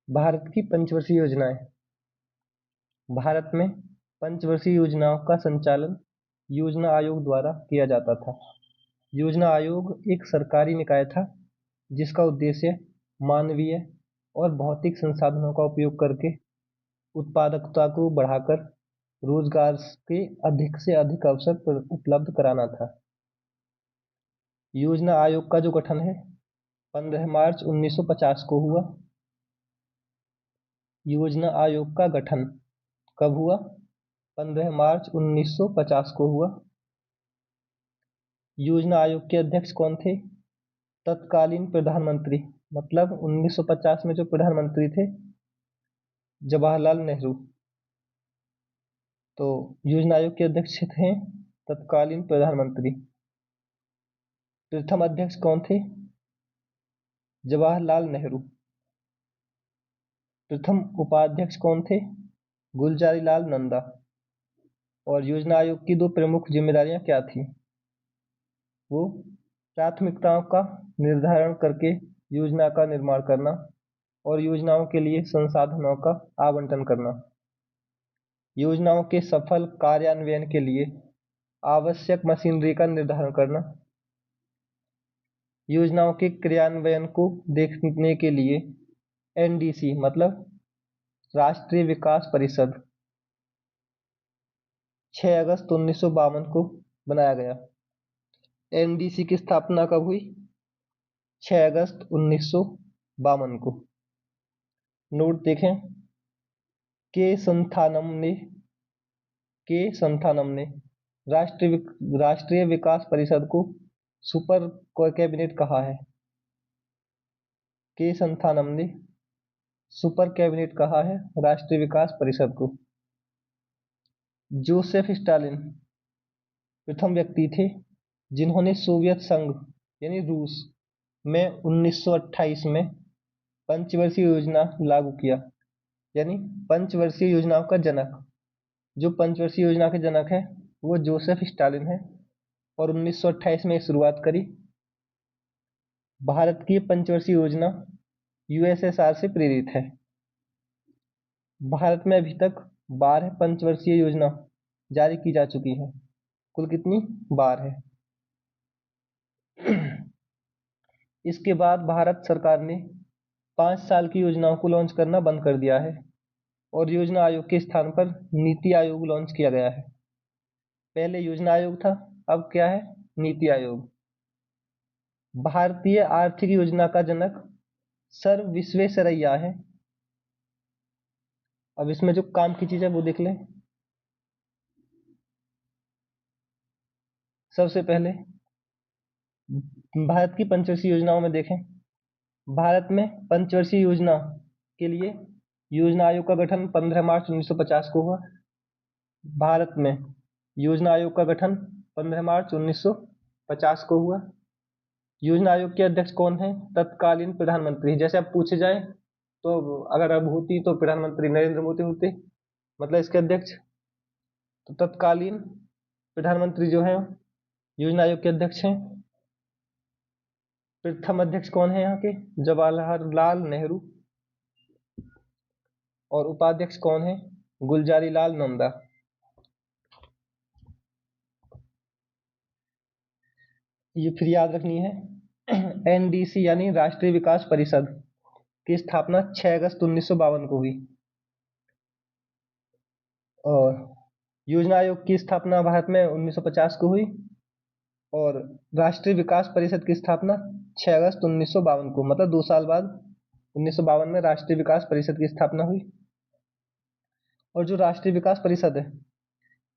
भारत की पंचवर्षीय योजनाएं। भारत में पंचवर्षीय योजनाओं का संचालन योजना आयोग द्वारा किया जाता था। योजना आयोग एक सरकारी निकाय था जिसका उद्देश्य मानवीय और भौतिक संसाधनों का उपयोग करके उत्पादकता को बढ़ाकर रोजगार के अधिक से अधिक अवसर उपलब्ध कराना था। योजना आयोग का जो गठन है 15 मार्च 1950 को हुआ। योजना आयोग का गठन कब हुआ? 15 मार्च 1950 को हुआ। योजना आयोग के अध्यक्ष कौन थे? तत्कालीन प्रधानमंत्री, मतलब 1950 में जो प्रधानमंत्री थे जवाहरलाल नेहरू, तो योजना आयोग के अध्यक्ष थे तत्कालीन प्रधानमंत्री। प्रथम अध्यक्ष कौन थे? जवाहरलाल नेहरू। प्रथम उपाध्यक्ष कौन थे? गुलजारीलाल नंदा। और योजना आयोग की दो प्रमुख जिम्मेदारियां क्या थी? वो प्राथमिकताओं का निर्धारण करके योजना का निर्माण करना और योजनाओं के लिए संसाधनों का आवंटन करना। योजनाओं के सफल कार्यान्वयन के लिए आवश्यक मशीनरी का निर्धारण करना। योजनाओं के क्रियान्वयन को देखने के लिए एनडीसी मतलब राष्ट्रीय विकास परिषद 6 अगस्त 1952 को बनाया गया। एनडीसी की स्थापना कब हुई? 6 अगस्त 1952 को। नोट देखें। के संथानम ने राष्ट्रीय विकास परिषद को सुपर कैबिनेट कहा है। के संथानम ने सुपर कैबिनेट कहा है राष्ट्रीय विकास परिषद को। जोसेफ स्टालिन प्रथम व्यक्ति थे जिन्होंने सोवियत संघ यानी रूस में 1928 में पंचवर्षीय योजना लागू किया। यानी पंचवर्षीय योजनाओं का जनक, जो पंचवर्षीय योजना के जनक है वो जोसेफ स्टालिन है और 1928 में शुरुआत करी। भारत की पंचवर्षीय योजना यूएसएसआर से प्रेरित है। भारत में अभी तक 12 पंचवर्षीय योजना जारी की जा चुकी है। कुल कितनी? 12 है। इसके बाद भारत सरकार ने 5 साल की योजनाओं को लॉन्च करना बंद कर दिया है और योजना आयोग के स्थान पर नीति आयोग लॉन्च किया गया है। पहले योजना आयोग था, अब क्या है? नीति आयोग। भारतीय आर्थिक योजना का जनक सर विश्वेश्वरैया है। अब इसमें जो काम की चीज है वो देख लें। सबसे पहले भारत की पंचवर्षीय योजनाओं में देखें। भारत में पंचवर्षीय योजना के लिए योजना आयोग का गठन 15 मार्च 1950 को हुआ। भारत में योजना आयोग का गठन 15 मार्च 1950 को हुआ। योजना आयोग के अध्यक्ष कौन है? तत्कालीन प्रधानमंत्री। जैसे अब पूछे जाए तो अगर अब होती तो प्रधानमंत्री नरेंद्र मोदी होते, मतलब इसके अध्यक्ष। तो तत्कालीन प्रधानमंत्री जो है योजना आयोग के अध्यक्ष हैं। प्रथम अध्यक्ष कौन है यहाँ के? जवाहरलाल नेहरू। और उपाध्यक्ष कौन है? गुलजारीलाल नंदा। ये फिर याद रखनी है। एनडीसी यानी राष्ट्रीय विकास परिषद की स्थापना 6 अगस्त 1952 को हुई और योजना आयोग की स्थापना भारत में 1950 को हुई और राष्ट्रीय विकास परिषद की स्थापना 6 अगस्त 1952 को, मतलब 2 साल बाद 1952 में राष्ट्रीय विकास परिषद की स्थापना हुई। और जो राष्ट्रीय विकास परिषद है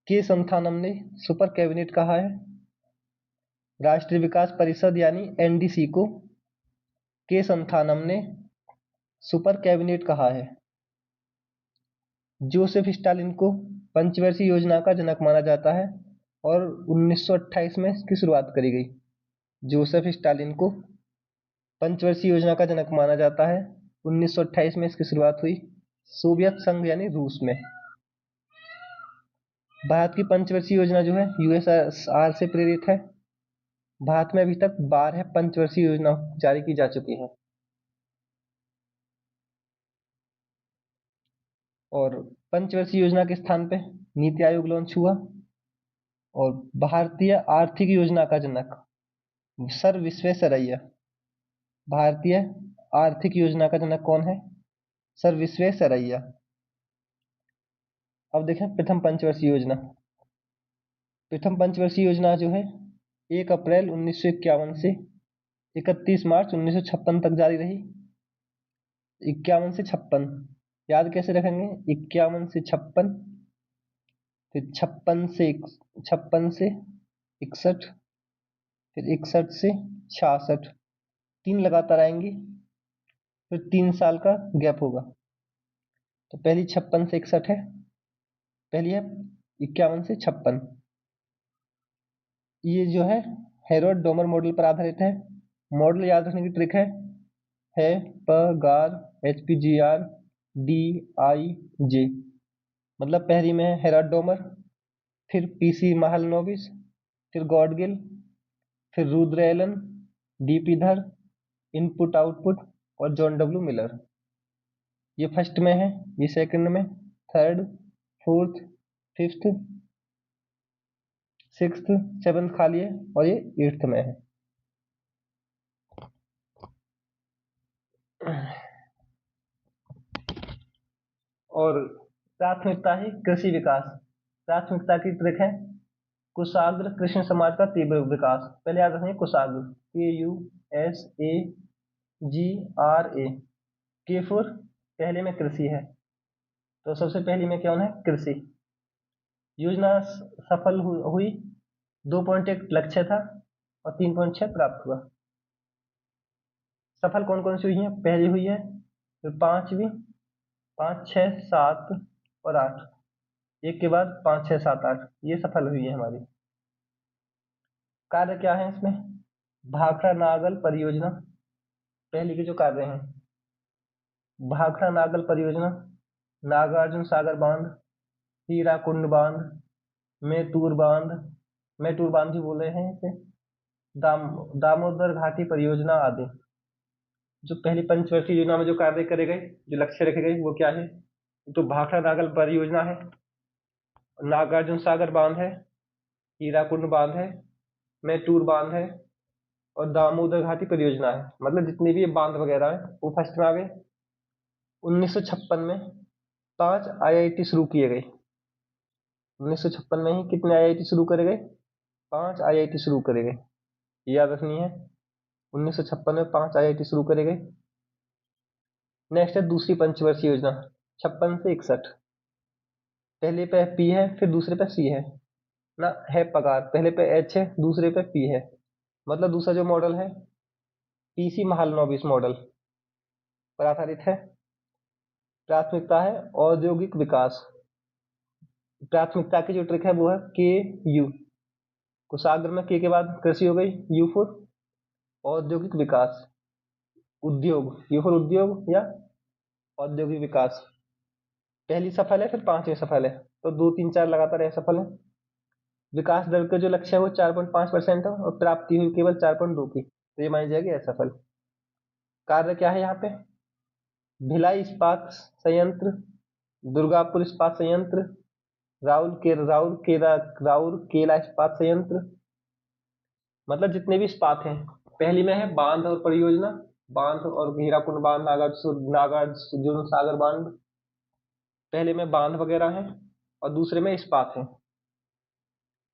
के संथानम ने सुपर कैबिनेट कहा है। राष्ट्रीय विकास परिषद यानी एनडीसी को के संथानम ने सुपर कैबिनेट कहा है। जोसेफ स्टालिन को पंचवर्षीय योजना का जनक माना जाता है और 1928 में इसकी शुरुआत करी गई। जोसेफ स्टालिन को पंचवर्षीय योजना का जनक माना जाता है। 1928 में इसकी शुरुआत हुई सोवियत संघ यानी रूस में। भारत की पंचवर्षीय योजना जो है यूएसएसआर से प्रेरित है। भारत में अभी तक 12 पंचवर्षीय योजना जारी की जा चुकी है। और पंचवर्षीय योजना के स्थान पे नीति आयोग लॉन्च हुआ। और भारतीय आर्थिक योजना का जनक सर विश्वेश्वरैया। भारतीय आर्थिक योजना का जनक कौन है? सर विश्वेश्वरैया। अब देखें प्रथम पंचवर्षीय योजना। प्रथम पंचवर्षीय योजना जो है 1 अप्रैल 1951 से 31 मार्च 1956 तक जारी रही। 51 से 56 याद कैसे रखेंगे? 51 से 56, फिर 56 से 61, फिर 61 से 66, 3 लगातार आएंगी, फिर 3 साल का गैप होगा। तो पहली 56 से 61 है, पहली है 51 से 56। ये जो है हेरोड डोमर मॉडल पर आधारित है। मॉडल याद रखने की ट्रिक है प गार HPGR DIJ। मतलब पहली में है हेरोड डोमर, फिर PC महालनोबिस, फिर गॉडगिल, फिर रुद्र एलन, DP धर, इनपुट आउटपुट और जॉन W मिलर। ये फर्स्ट में है, ये सेकंड में, third, fourth, fifth, sixth, seventh खाली है और ये 8th में है। और प्राथमिकता है कृषि विकास। प्राथमिकता की ट्रिक है कुशाग्र कृष्ण समाज का तीव्र विकास। पहले याद रखेंगे कुशाग्र KUSAGRA। केफुर पहले में कृषि है, तो सबसे पहली में कौन है? कृषि। योजना सफल हुई, 2.1 लक्ष्य था और 3.6 प्राप्त हुआ। सफल कौन कौन सी हुई है? पहली हुई है, फिर 5वीं, 5, 6, 7 और 8, एक के बाद 5, 6, 7, 8 ये सफल हुई है हमारी। कार्य क्या है इसमें? भाखड़ा नागल परियोजना पहले के जो कार्य हैं, भाखड़ा नागल परियोजना, नागार्जुन सागर बांध, हीराकुंड बांध, मैतूर बांध भी बोले हैं इसे, दामोदर घाटी परियोजना आदि। जो पहली पंचवर्षीय योजना में जो कार्य करे गए, जो लक्ष्य रखे गए वो क्या है? तो भाखड़ा नागल परियोजना है, नागार्जुन सागर बांध है, हीराकुंड बांध है, मैतूर बांध है और दामोदर घाटी परियोजना है। मतलब जितने भी ये बांध वगैरह है वो फर्स्ट में आ गए। 1956 में 5 IIT शुरू किए गए। 1956 में ही कितने IIT शुरू करे गए? 5 IIT शुरू करे गए, याद रखनी है। 1956 में 5 IIT शुरू करे गए। नेक्स्ट है दूसरी पंचवर्षीय योजना 56 से 61। पहले पे P है, फिर दूसरे पे C है ना, है पगार। पहले पे H है, दूसरे पे P है। मतलब दूसरा जो मॉडल है PC महालनोबिस मॉडल पर आधारित है। प्राथमिकता है औद्योगिक विकास। प्राथमिकता की जो ट्रिक है वो है KU। कुशाग्र में K के बाद कृषि हो गई, U फॉर औद्योगिक विकास, उद्योग, U फॉर उद्योग या औद्योगिक विकास। पहली सफल है, फिर 5वीं सफल है, तो 2, 3, 4 लगातार यह सफल है। विकास दर का जो लक्ष्य है वो 4.5% है और प्राप्ति हुई केवल 4.2 की, तो ये मानी जाएगी असफल। कार्य क्या है यहाँ पे? भिलाई इस्पात संयंत्र, दुर्गापुर इस्पात संयंत्र, राउरकेला इस्पात संयंत्र। मतलब जितने भी इस्पात हैं, पहली में है बांध और परियोजना, बांध और हीराकुंड बांध, नागार्जुन सागर बांध, पहले में बांध वगैरह है और दूसरे में इस्पात है।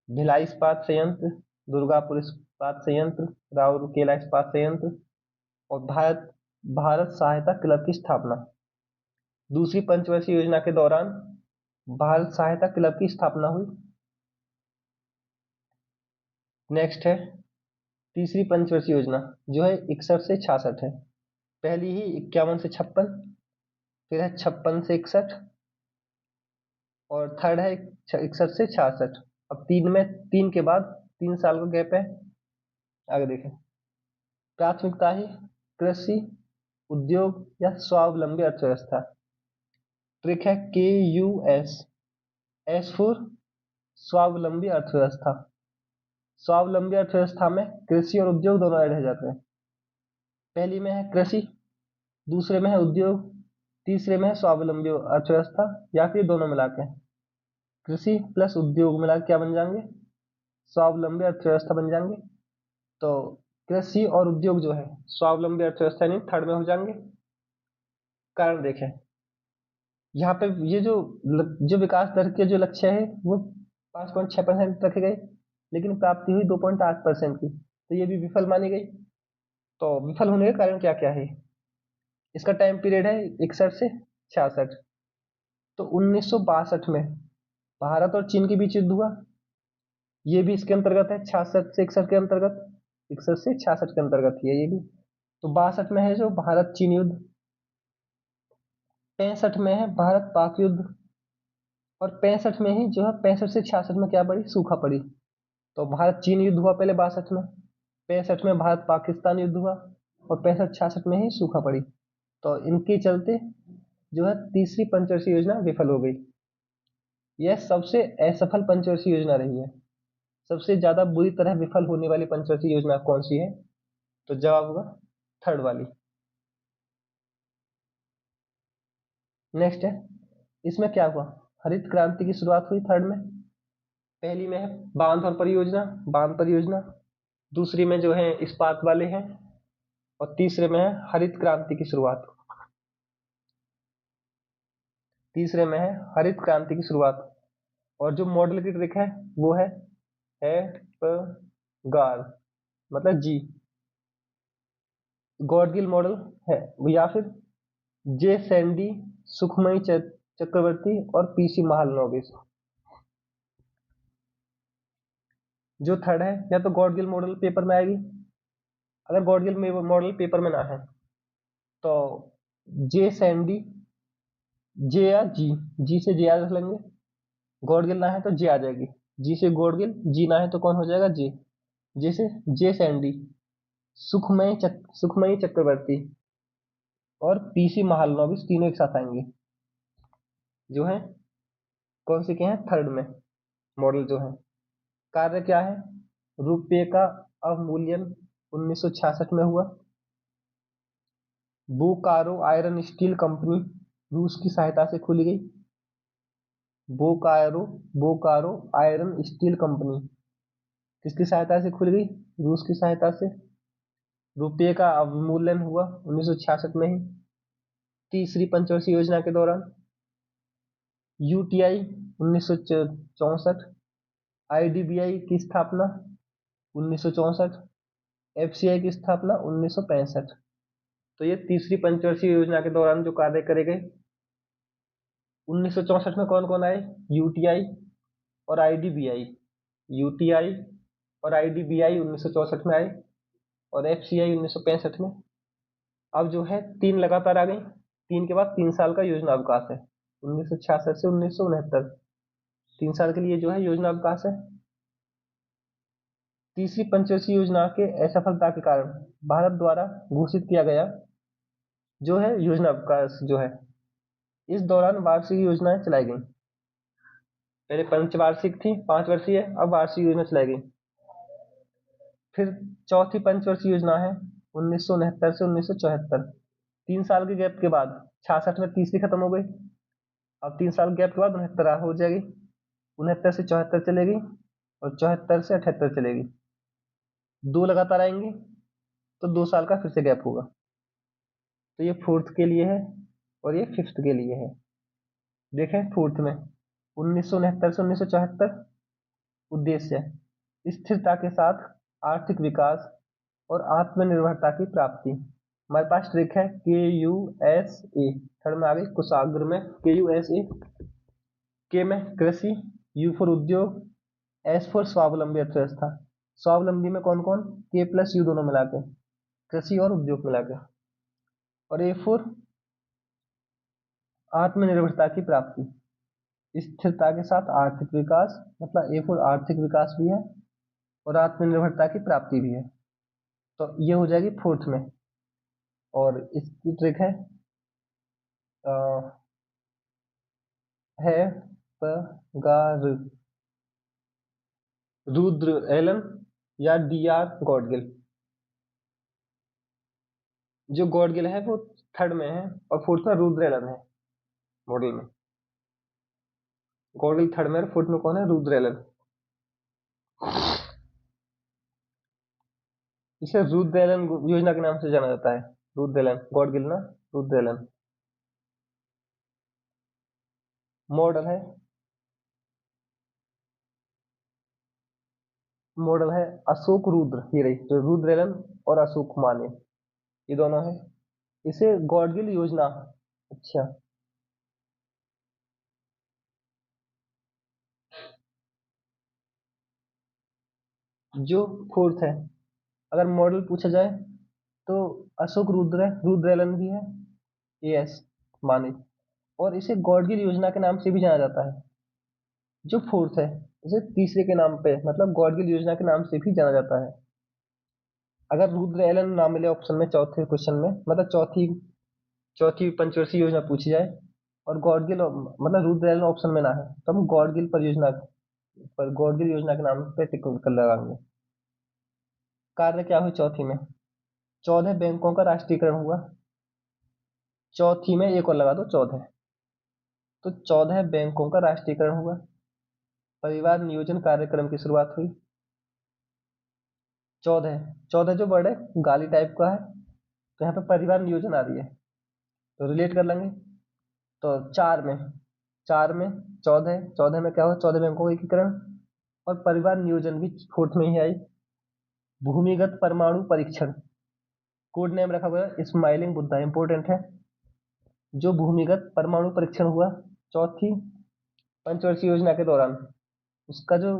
भिलाई इस्पात संयंत्र, दुर्गापुर इस्पात संयंत्र, राउरकेला इस्पात संयंत्र और भारत सहायता क्लब की स्थापना। दूसरी पंचवर्षीय योजना के दौरान भारत सहायता क्लब की स्थापना हुई। नेक्स्ट है तीसरी पंचवर्षीय योजना जो है 61 से 66 है। पहली ही 51 से 56, फिर है 56 से 61 और थर्ड है 61 से 66। अब 3 के बाद 3 साल का गैप है। आगे देखें। प्राथमिकता है कृषि, उद्योग या स्वावलंबी अर्थव्यवस्था। ट्रिक है KUS, S फॉर स्वावलंबी अर्थव्यवस्था। स्वावलंबी अर्थव्यवस्था में कृषि और उद्योग दोनों ऐड हो जाते हैं। पहली में है कृषि, दूसरे में है उद्योग तीसरे में है स्वावलंबी अर्थव्यवस्था, या फिर दोनों मिला के कृषि प्लस उद्योग मिला के क्या बन जाएंगे, स्वावलंबी अर्थव्यवस्था बन जाएंगे। तो कृषि और उद्योग जो है स्वावलंबी अर्थव्यवस्था यानी थर्ड में हो जाएंगे। कारण देखें, यहाँ पे ये जो विकास दर के जो लक्ष्य है वो 5.6% रखे गए, लेकिन प्राप्ति हुई 2.8% की, तो ये भी विफल मानी गई। तो विफल होने के कारण क्या क्या है, इसका टाइम पीरियड है 61 से 66। तो 1962 में भारत और चीन के बीच युद्ध हुआ, ये भी इसके अंतर्गत है, 66 से 61 के अंतर्गत, 61 से 66 के अंतर्गत है ये भी। तो 62 में है जो भारत चीन युद्ध, 65 में है भारत पाक युद्ध, और 65 में ही जो है 65 से 66 में क्या पड़ी, सूखा पड़ी। तो भारत चीन युद्ध हुआ पहले 62 में, 65 में भारत पाकिस्तान युद्ध हुआ, और 65-66 में ही सूखा पड़ी। तो इनके चलते जो है तीसरी पंचवर्षीय योजना विफल हो गई। यह सबसे असफल पंचवर्षीय योजना रही है। सबसे ज्यादा बुरी तरह विफल होने वाली पंचवर्षीय योजना कौन सी है, तो जवाब होगा थर्ड वाली। नेक्स्ट है, इसमें क्या हुआ, हरित क्रांति की शुरुआत हुई थर्ड में। पहली में है बांध और परियोजना, बांध परियोजना, दूसरी में जो है इस्पात वाले हैं, और तीसरे में है हरित क्रांति की शुरुआत। तीसरे में है हरित क्रांति की शुरुआत, और जो मॉडल की ट्रिक है वो है गार, मतलब जी, गॉडगिल मॉडल है, या फिर जे सैंडी, सुखमयी चक्रवर्ती और पीसी महालनोबिस। जो थर्ड है या तो गॉडगिल मॉडल पेपर में आएगी, अगर गॉडगिल मॉडल पेपर में ना है तो जे सैंडी, जे या जी से जे याद रख लेंगे, गॉडगिल ना है तो जे आ जाएगी, जी से गॉडगिल, जी ना है तो कौन हो जाएगा, जे, जैसे जे सैंडी, सुखमयी चक्रवर्ती और पीसी महालनोबिस तीनों एक साथ आएंगे, जो है कौन से के हैं, थर्ड में मॉडल जो है। कार्य क्या है, रुपये का अवमूल्यन 1966 में हुआ, बोकारो आयरन स्टील कंपनी रूस की सहायता से खोली गई। Bokaro Bokaro iron steel company किसकी सहायता से खुल गई, रूस की सहायता से। रुपये का अवमूल्यन हुआ 1966 में ही। तीसरी पंचवर्षीय योजना के दौरान यूटीआई 1964, आईडीबीआई की स्थापना 1964, एफसीआई की स्थापना 1965। तो ये तीसरी पंचवर्षीय योजना के दौरान जो कार्य करे गए। 1964 में कौन कौन आए, यूटीआई और आईडीबीआई, यूटीआई और आईडीबीआई 1964 में आए, और एफसीआई 1965 में। अब जो है तीन लगातार आ गई, तीन के बाद 3 साल का योजना अवकाश है, 1966 से 1969, 3 साल के लिए जो है योजना अवकाश है। तीसरी पंचवर्षीय योजना के असफलता के कारण भारत द्वारा घोषित किया गया जो है योजना अवकाश जो है, इस दौरान वार्षिक योजनाएं चलाई गई। पहले पंचवार्षिक थी 5 वर्षीय, अब वार्षिक योजना चलाई गई। फिर चौथी पंचवर्षीय योजना है 1969 से 1974, 3 साल के गैप के बाद 66 में तीसरी खत्म हो गई। अब 3 साल गैप के बाद 69 हो जाएगी, 69 से 74 चलेगी, और 74 से 78 चलेगी। दो लगातार आएंगी तो 2 साल का फिर से गैप होगा। तो ये फोर्थ के लिए है और ये फिफ्थ के लिए है। देखें फोर्थ में 1969 से 1974, उद्देश्य स्थिरता के साथ आर्थिक विकास और आत्मनिर्भरता की प्राप्ति। हमारे पास ट्रिक है KUSA, थर्ड में आ गई कुशाग्र में KUSA, के में कृषि, यू फॉर उद्योग, एस फॉर स्वावलंबी अर्थव्यवस्था। स्वावलंबी में कौन कौन, के प्लस यू दोनों मिला के, कृषि और उद्योग मिला के, और ए फॉर आत्मनिर्भरता की प्राप्ति, स्थिरता के साथ आर्थिक विकास, मतलब ए फॉर आर्थिक विकास भी है और आत्मनिर्भरता की प्राप्ति भी है। तो ये हो जाएगी फोर्थ में। और इसकी ट्रिक है पगार, रुद्र एलन या DR गॉडगिल। जो गॉडगिल है वो थर्ड में है और फोर्थ में रुद्रलन है मॉडल में। गॉडगिल थर्ड में और फोर्थ में कौन है? रुद्रलन। इसे रुद्रलन योजना के नाम से जाना जाता है। रुद्रलन, गॉडगिल ना, रुद्रलन। मॉडल है, मॉडल है अशोक रुद्र, ये रही तो रुद्रलन और अशोक माने, ये दोनों है। इसे गॉडगिल योजना। अच्छा, जो फोर्थ है, अगर मॉडल पूछा जाए तो अशोक रुद्र है, रुद्रलन भी है, यस माने। और इसे गॉडगिल योजना के नाम से भी जाना जाता है। जो फोर्थ है इसे तीसरे के नाम पे मतलब गॉडगिल योजना के नाम से भी जाना जाता है। अगर रुद्र एलन ना मिले ऑप्शन में, चौथे क्वेश्चन में, मतलब चौथी चौथी पंचवर्षीय योजना पूछी जाए और गॉडगिल मतलब रुद्र एलन ऑप्शन में ना है, तो हम गॉडगिल परियोजना पर गॉडगिल योजना के नाम पे टिक कर लगाएंगे। कार्य क्या हुई चौथी में? 14 बैंकों का राष्ट्रीयकरण हुआ। चौथी में एक और लगा दो 14, तो 14 बैंकों का राष्ट्रीयकरण हुआ। परिवार नियोजन कार्यक्रम की शुरुआत हुई। 14 14 जो वर्ड है गाली टाइप का है, तो यहाँ पे परिवार नियोजन आ रही है, तो रिलेट कर लेंगे। तो चार में 14, 14 में क्या हुआ? 14 बैंकों का एकीकरण। और परिवार नियोजन भी फोर्थ में ही आई। भूमिगत परमाणु परीक्षण, कोड नेम रखा गया स्माइलिंग बुद्धा, इंपोर्टेंट है। जो भूमिगत परमाणु परीक्षण हुआ चौथी पंचवर्षीय योजना के दौरान, उसका जो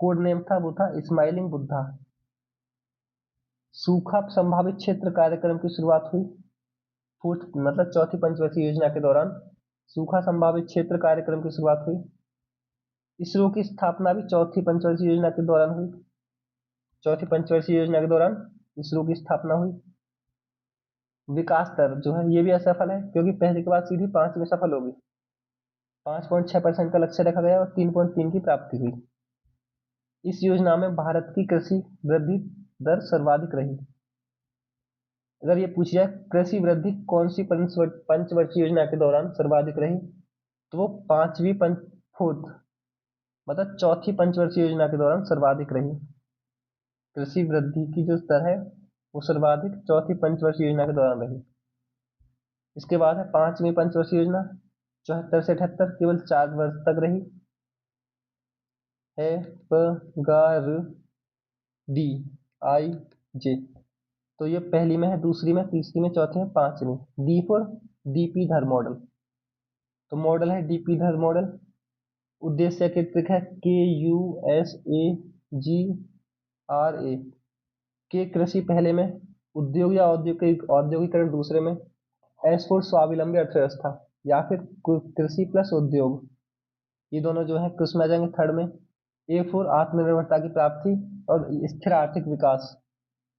कोड नेम था वो था स्माइलिंग बुद्धा। सूखा संभावित क्षेत्र कार्यक्रम की शुरुआत हुई फोर्थ मतलब चौथी पंचवर्षीय योजना के दौरान। सूखा संभावित क्षेत्र कार्यक्रम की शुरुआत हुई। इसरो की स्थापना भी चौथी पंचवर्षीय योजना के दौरान हुई। चौथी पंचवर्षीय योजना के दौरान इसरो की स्थापना हुई। विकास दर जो है ये भी असफल है, क्योंकि पहले के बाद सीधी 5 में सफल होगी। 5.6% का लक्ष्य रखा गया और 3.3 की प्राप्ति हुई। इस योजना में भारत की कृषि वृद्धि दर सर्वाधिक रही। अगर ये पूछ जाए कृषि वृद्धि कौन सी पंचवर्षीय योजना के दौरान सर्वाधिक रही, तो वो फोर्थ मतलब चौथी पंचवर्षीय योजना के दौरान सर्वाधिक रही। कृषि वृद्धि की जो दर है वो सर्वाधिक चौथी पंचवर्षीय योजना के दौरान रही। इसके बाद है 5वीं पंचवर्षीय योजना, 74 से 78, केवल 4 वर्ष तक रही है। डी आई जे, तो ये पहली में है, दूसरी में, तीसरी में, चौथी में, पांचवी। डी फॉर डीपी धर मॉडल, तो मॉडल है डीपी धर मॉडल। उद्देश्य है KUSAGRA, के कृषि पहले में, उद्योग या औद्योगिकरण दूसरे में, एस फॉर स्वावलंबी अर्थव्यवस्था या फिर कृषि प्लस उद्योग, ये दोनों जो है किस में आ जाएंगे? थर्ड में। ए फॉर आत्मनिर्भरता की प्राप्ति और स्थिर आर्थिक विकास,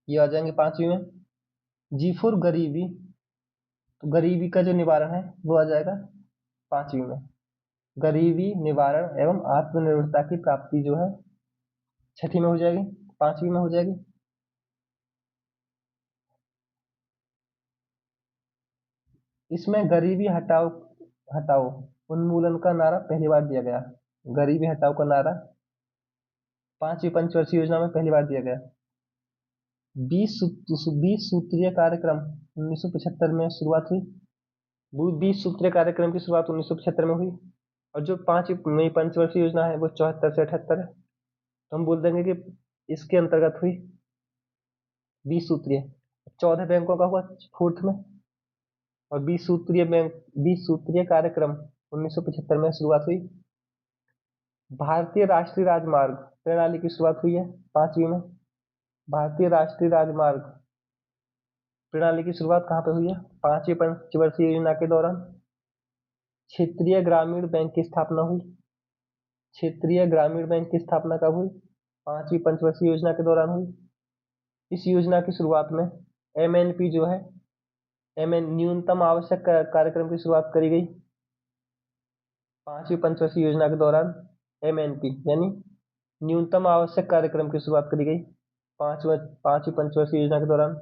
ये आ जाएंगे 5वीं में। जी फॉर गरीबी, तो गरीबी का जो निवारण है वो आ जाएगा 5वीं में। गरीबी निवारण एवं आत्मनिर्भरता की प्राप्ति जो है 6ठी में हो जाएगी, 5वीं में हो जाएगी। इसमें गरीबी हटाओ हटाओ उन्मूलन का नारा पहली बार दिया गया। गरीबी हटाओ का नारा 5वीं पंचवर्षीय योजना में पहली बार दिया गया। 20 सूत्रीय कार्यक्रम 1975 में शुरुआत हुई। 20 सूत्रीय कार्यक्रम की शुरुआत 1975 में हुई। और जो 5वीं पंचवर्षीय योजना है वो 74 से 78 है, तो हम बोल देंगे कि इसके अंतर्गत हुई 20 सूत्रीय। 14 बैंकों का हुआ फोर्थ में, और 20 सूत्रीय कार्यक्रम 1975 में शुरुआत हुई। भारतीय राष्ट्रीय राजमार्ग प्रणाली की शुरुआत हुई है 5वीं में। भारतीय राष्ट्रीय राजमार्ग प्रणाली की शुरुआत कहाँ पे हुई है? 5वीं पंचवर्षीय योजना के दौरान। क्षेत्रीय ग्रामीण बैंक की स्थापना हुई। क्षेत्रीय ग्रामीण बैंक की स्थापना कब हुई? 5वीं पंचवर्षीय योजना के दौरान हुई। इस योजना की शुरुआत में MNP जो है न्यूनतम आवश्यक कार्यक्रम की शुरुआत करी गई 5वीं पंचवर्षीय योजना के दौरान। MNP यानी न्यूनतम आवश्यक कार्यक्रम की शुरुआत करी गई 5वीं पंचवर्षीय योजना के दौरान।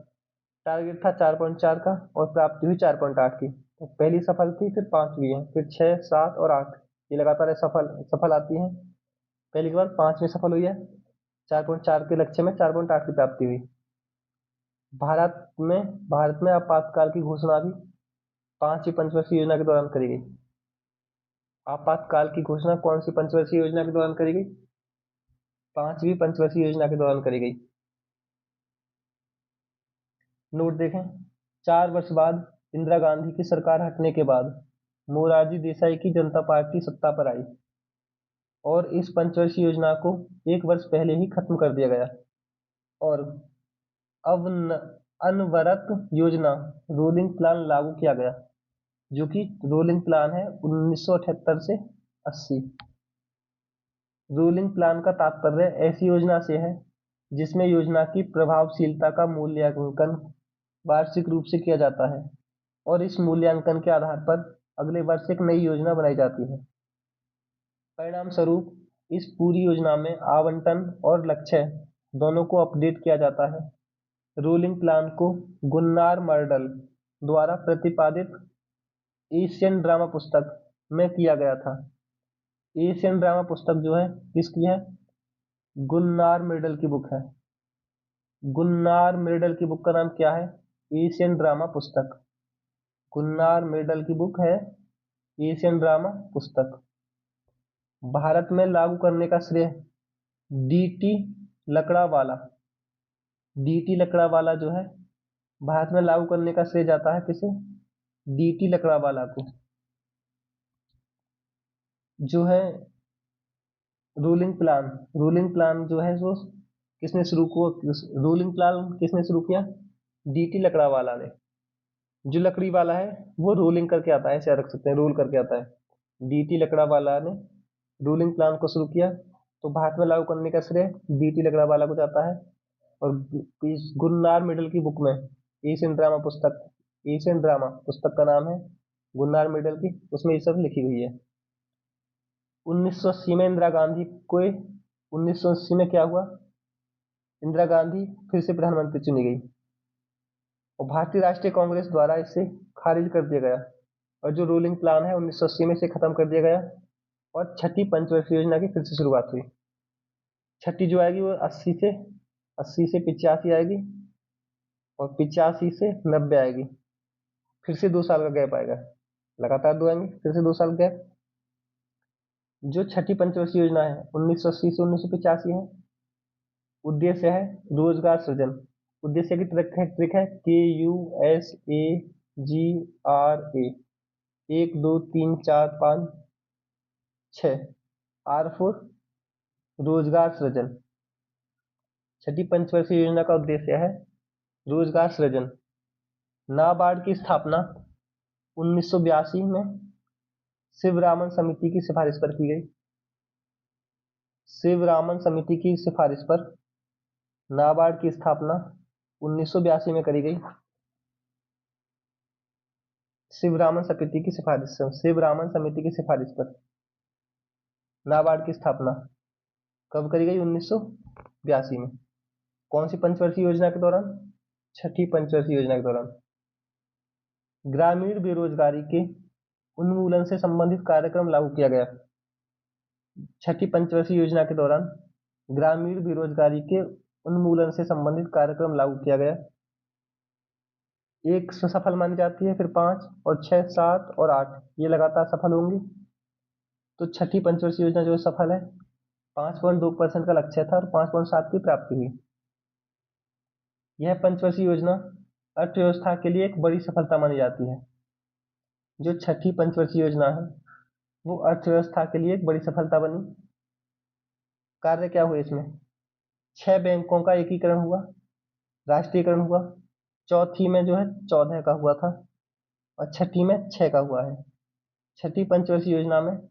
टारगेट था 4.4 का और प्राप्ति हुई 4.8 की। तो पहली सफल थी, फिर 5 भी है, फिर 6, 7 और 8 ये लगातार सफल आती हैं। पहली के बाद 5 में सफल हुई है, 4.4 के लक्ष्य में 4.8 की प्राप्ति हुई। भारत में आपातकाल की घोषणा भी 5वीं पंचवर्षीय योजना के दौरान करी गई। आपातकाल की घोषणा कौन सी पंचवर्षीय योजना के दौरान करी गई? 5वीं पंचवर्षीय योजना के दौरान करी गई। नोट देखें, 4 वर्ष बाद इंदिरा गांधी की सरकार हटने के बाद मोरारजी देसाई की जनता पार्टी सत्ता पर आई और इस पंचवर्षीय योजना को 1 वर्ष पहले ही खत्म कर दिया गया और अब अनवरत योजना रोलिंग प्लान लागू किया गया, जो कि रोलिंग प्लान है 1978 से 80। रोलिंग प्लान का तात्पर्य ऐसी योजना से है जिसमें योजना की प्रभावशीलता का मूल्यांकन वार्षिक रूप से किया जाता है और इस मूल्यांकन के आधार पर अगले वर्ष एक नई योजना बनाई जाती है। परिणाम स्वरूप इस पूरी योजना में आवंटन और लक्ष्य दोनों को अपडेट किया जाता है। रोलिंग प्लान को गुन्नार मर्डल द्वारा प्रतिपादित एशियन ड्रामा पुस्तक में किया गया था। एशियन ड्रामा पुस्तक जो है किसकी है? गुन्नार मर्डल की बुक है। गुन्नार मर्डल की बुक का नाम क्या है? एशियन ड्रामा पुस्तक। गुन्नार मर्डल की बुक है एशियन ड्रामा पुस्तक। भारत में लागू करने का श्रेय डीटी लकड़ावाला जो है भारत में लागू करने का श्रेय जाता है किसे? डीटी लकड़ावाला को, जो है रूलिंग प्लान जो है वो किसने शुरू रूलिंग प्लान किसने शुरू किया? डीटी लकड़ावाला ने। जो लकड़ी वाला है वो रोलिंग करके आता है, ऐसे रख सकते हैं, रोल करके आता है। डीटी लकड़ावाला ने रूलिंग प्लान को शुरू किया, तो भारत में लागू करने का श्रेय डीटी लकड़ावाला को जाता है। और इस गुन्नार मिडल की बुक में एशियन ड्रामा पुस्तक का नाम है गुन्नार मिडल की, उसमें ये सब लिखी हुई है। 1980 में इंदिरा गांधी को 1980 में क्या हुआ? इंदिरा गांधी फिर से प्रधानमंत्री चुनी गई और भारतीय राष्ट्रीय कांग्रेस द्वारा इसे खारिज कर दिया गया और जो रूलिंग प्लान है 1980 में से खत्म कर दिया गया और छठी पंचवर्षीय योजना की फिर से शुरुआत हुई। छठी जो आएगी वो 80 से 85 आएगी और 85 से 90 आएगी। फिर से 2 साल का गैप आएगा, लगातार 2 आएंगे, फिर से 2 साल गैप। जो छठी पंचवर्षीय योजना है 1980 से 1985 है। उद्देश्य है रोजगार सृजन। उद्देश्य की ट्रिक है KUSAGRA 1 2 3 4 5 6 R फॉर रोजगार सृजन। छठी पंचवर्षीय योजना का उद्देश्य है रोजगार सृजन। नाबार्ड की स्थापना 1982 में शिवरामन समिति की सिफारिश पर की गई। शिवरामन समिति की सिफारिश पर नाबार्ड की स्थापना 1982 में करी गई। शिवरामन समिति की सिफारिश पर नाबार्ड की स्थापना कब करी गई? 1982 में। कौन सी पंचवर्षीय योजना के दौरान? छठी पंचवर्षीय योजना के दौरान। ग्रामीण बेरोजगारी के उन्मूलन से संबंधित कार्यक्रम लागू किया गया। छठी पंचवर्षीय योजना के दौरान ग्रामीण बेरोजगारी के उन्मूलन से संबंधित कार्यक्रम लागू किया गया। 1 सफल मानी जाती है, फिर 5 और 6, 7 और 8 ये लगातार सफल होंगी। तो छठी पंचवर्षीय योजना जो सफल है, 5.2% का लक्ष्य था और 5.7 की प्राप्ति हुई। यह पंचवर्षीय योजना अर्थव्यवस्था के लिए एक बड़ी सफलता मानी जाती है। जो छठी पंचवर्षीय योजना है वो अर्थव्यवस्था के लिए एक बड़ी सफलता बनी। कार्य क्या हुए इसमें? 6 बैंकों का एकीकरण हुआ, राष्ट्रीयकरण हुआ। चौथी में जो है 14 का हुआ था और छठी में 6 का हुआ है। छठी पंचवर्षीय योजना में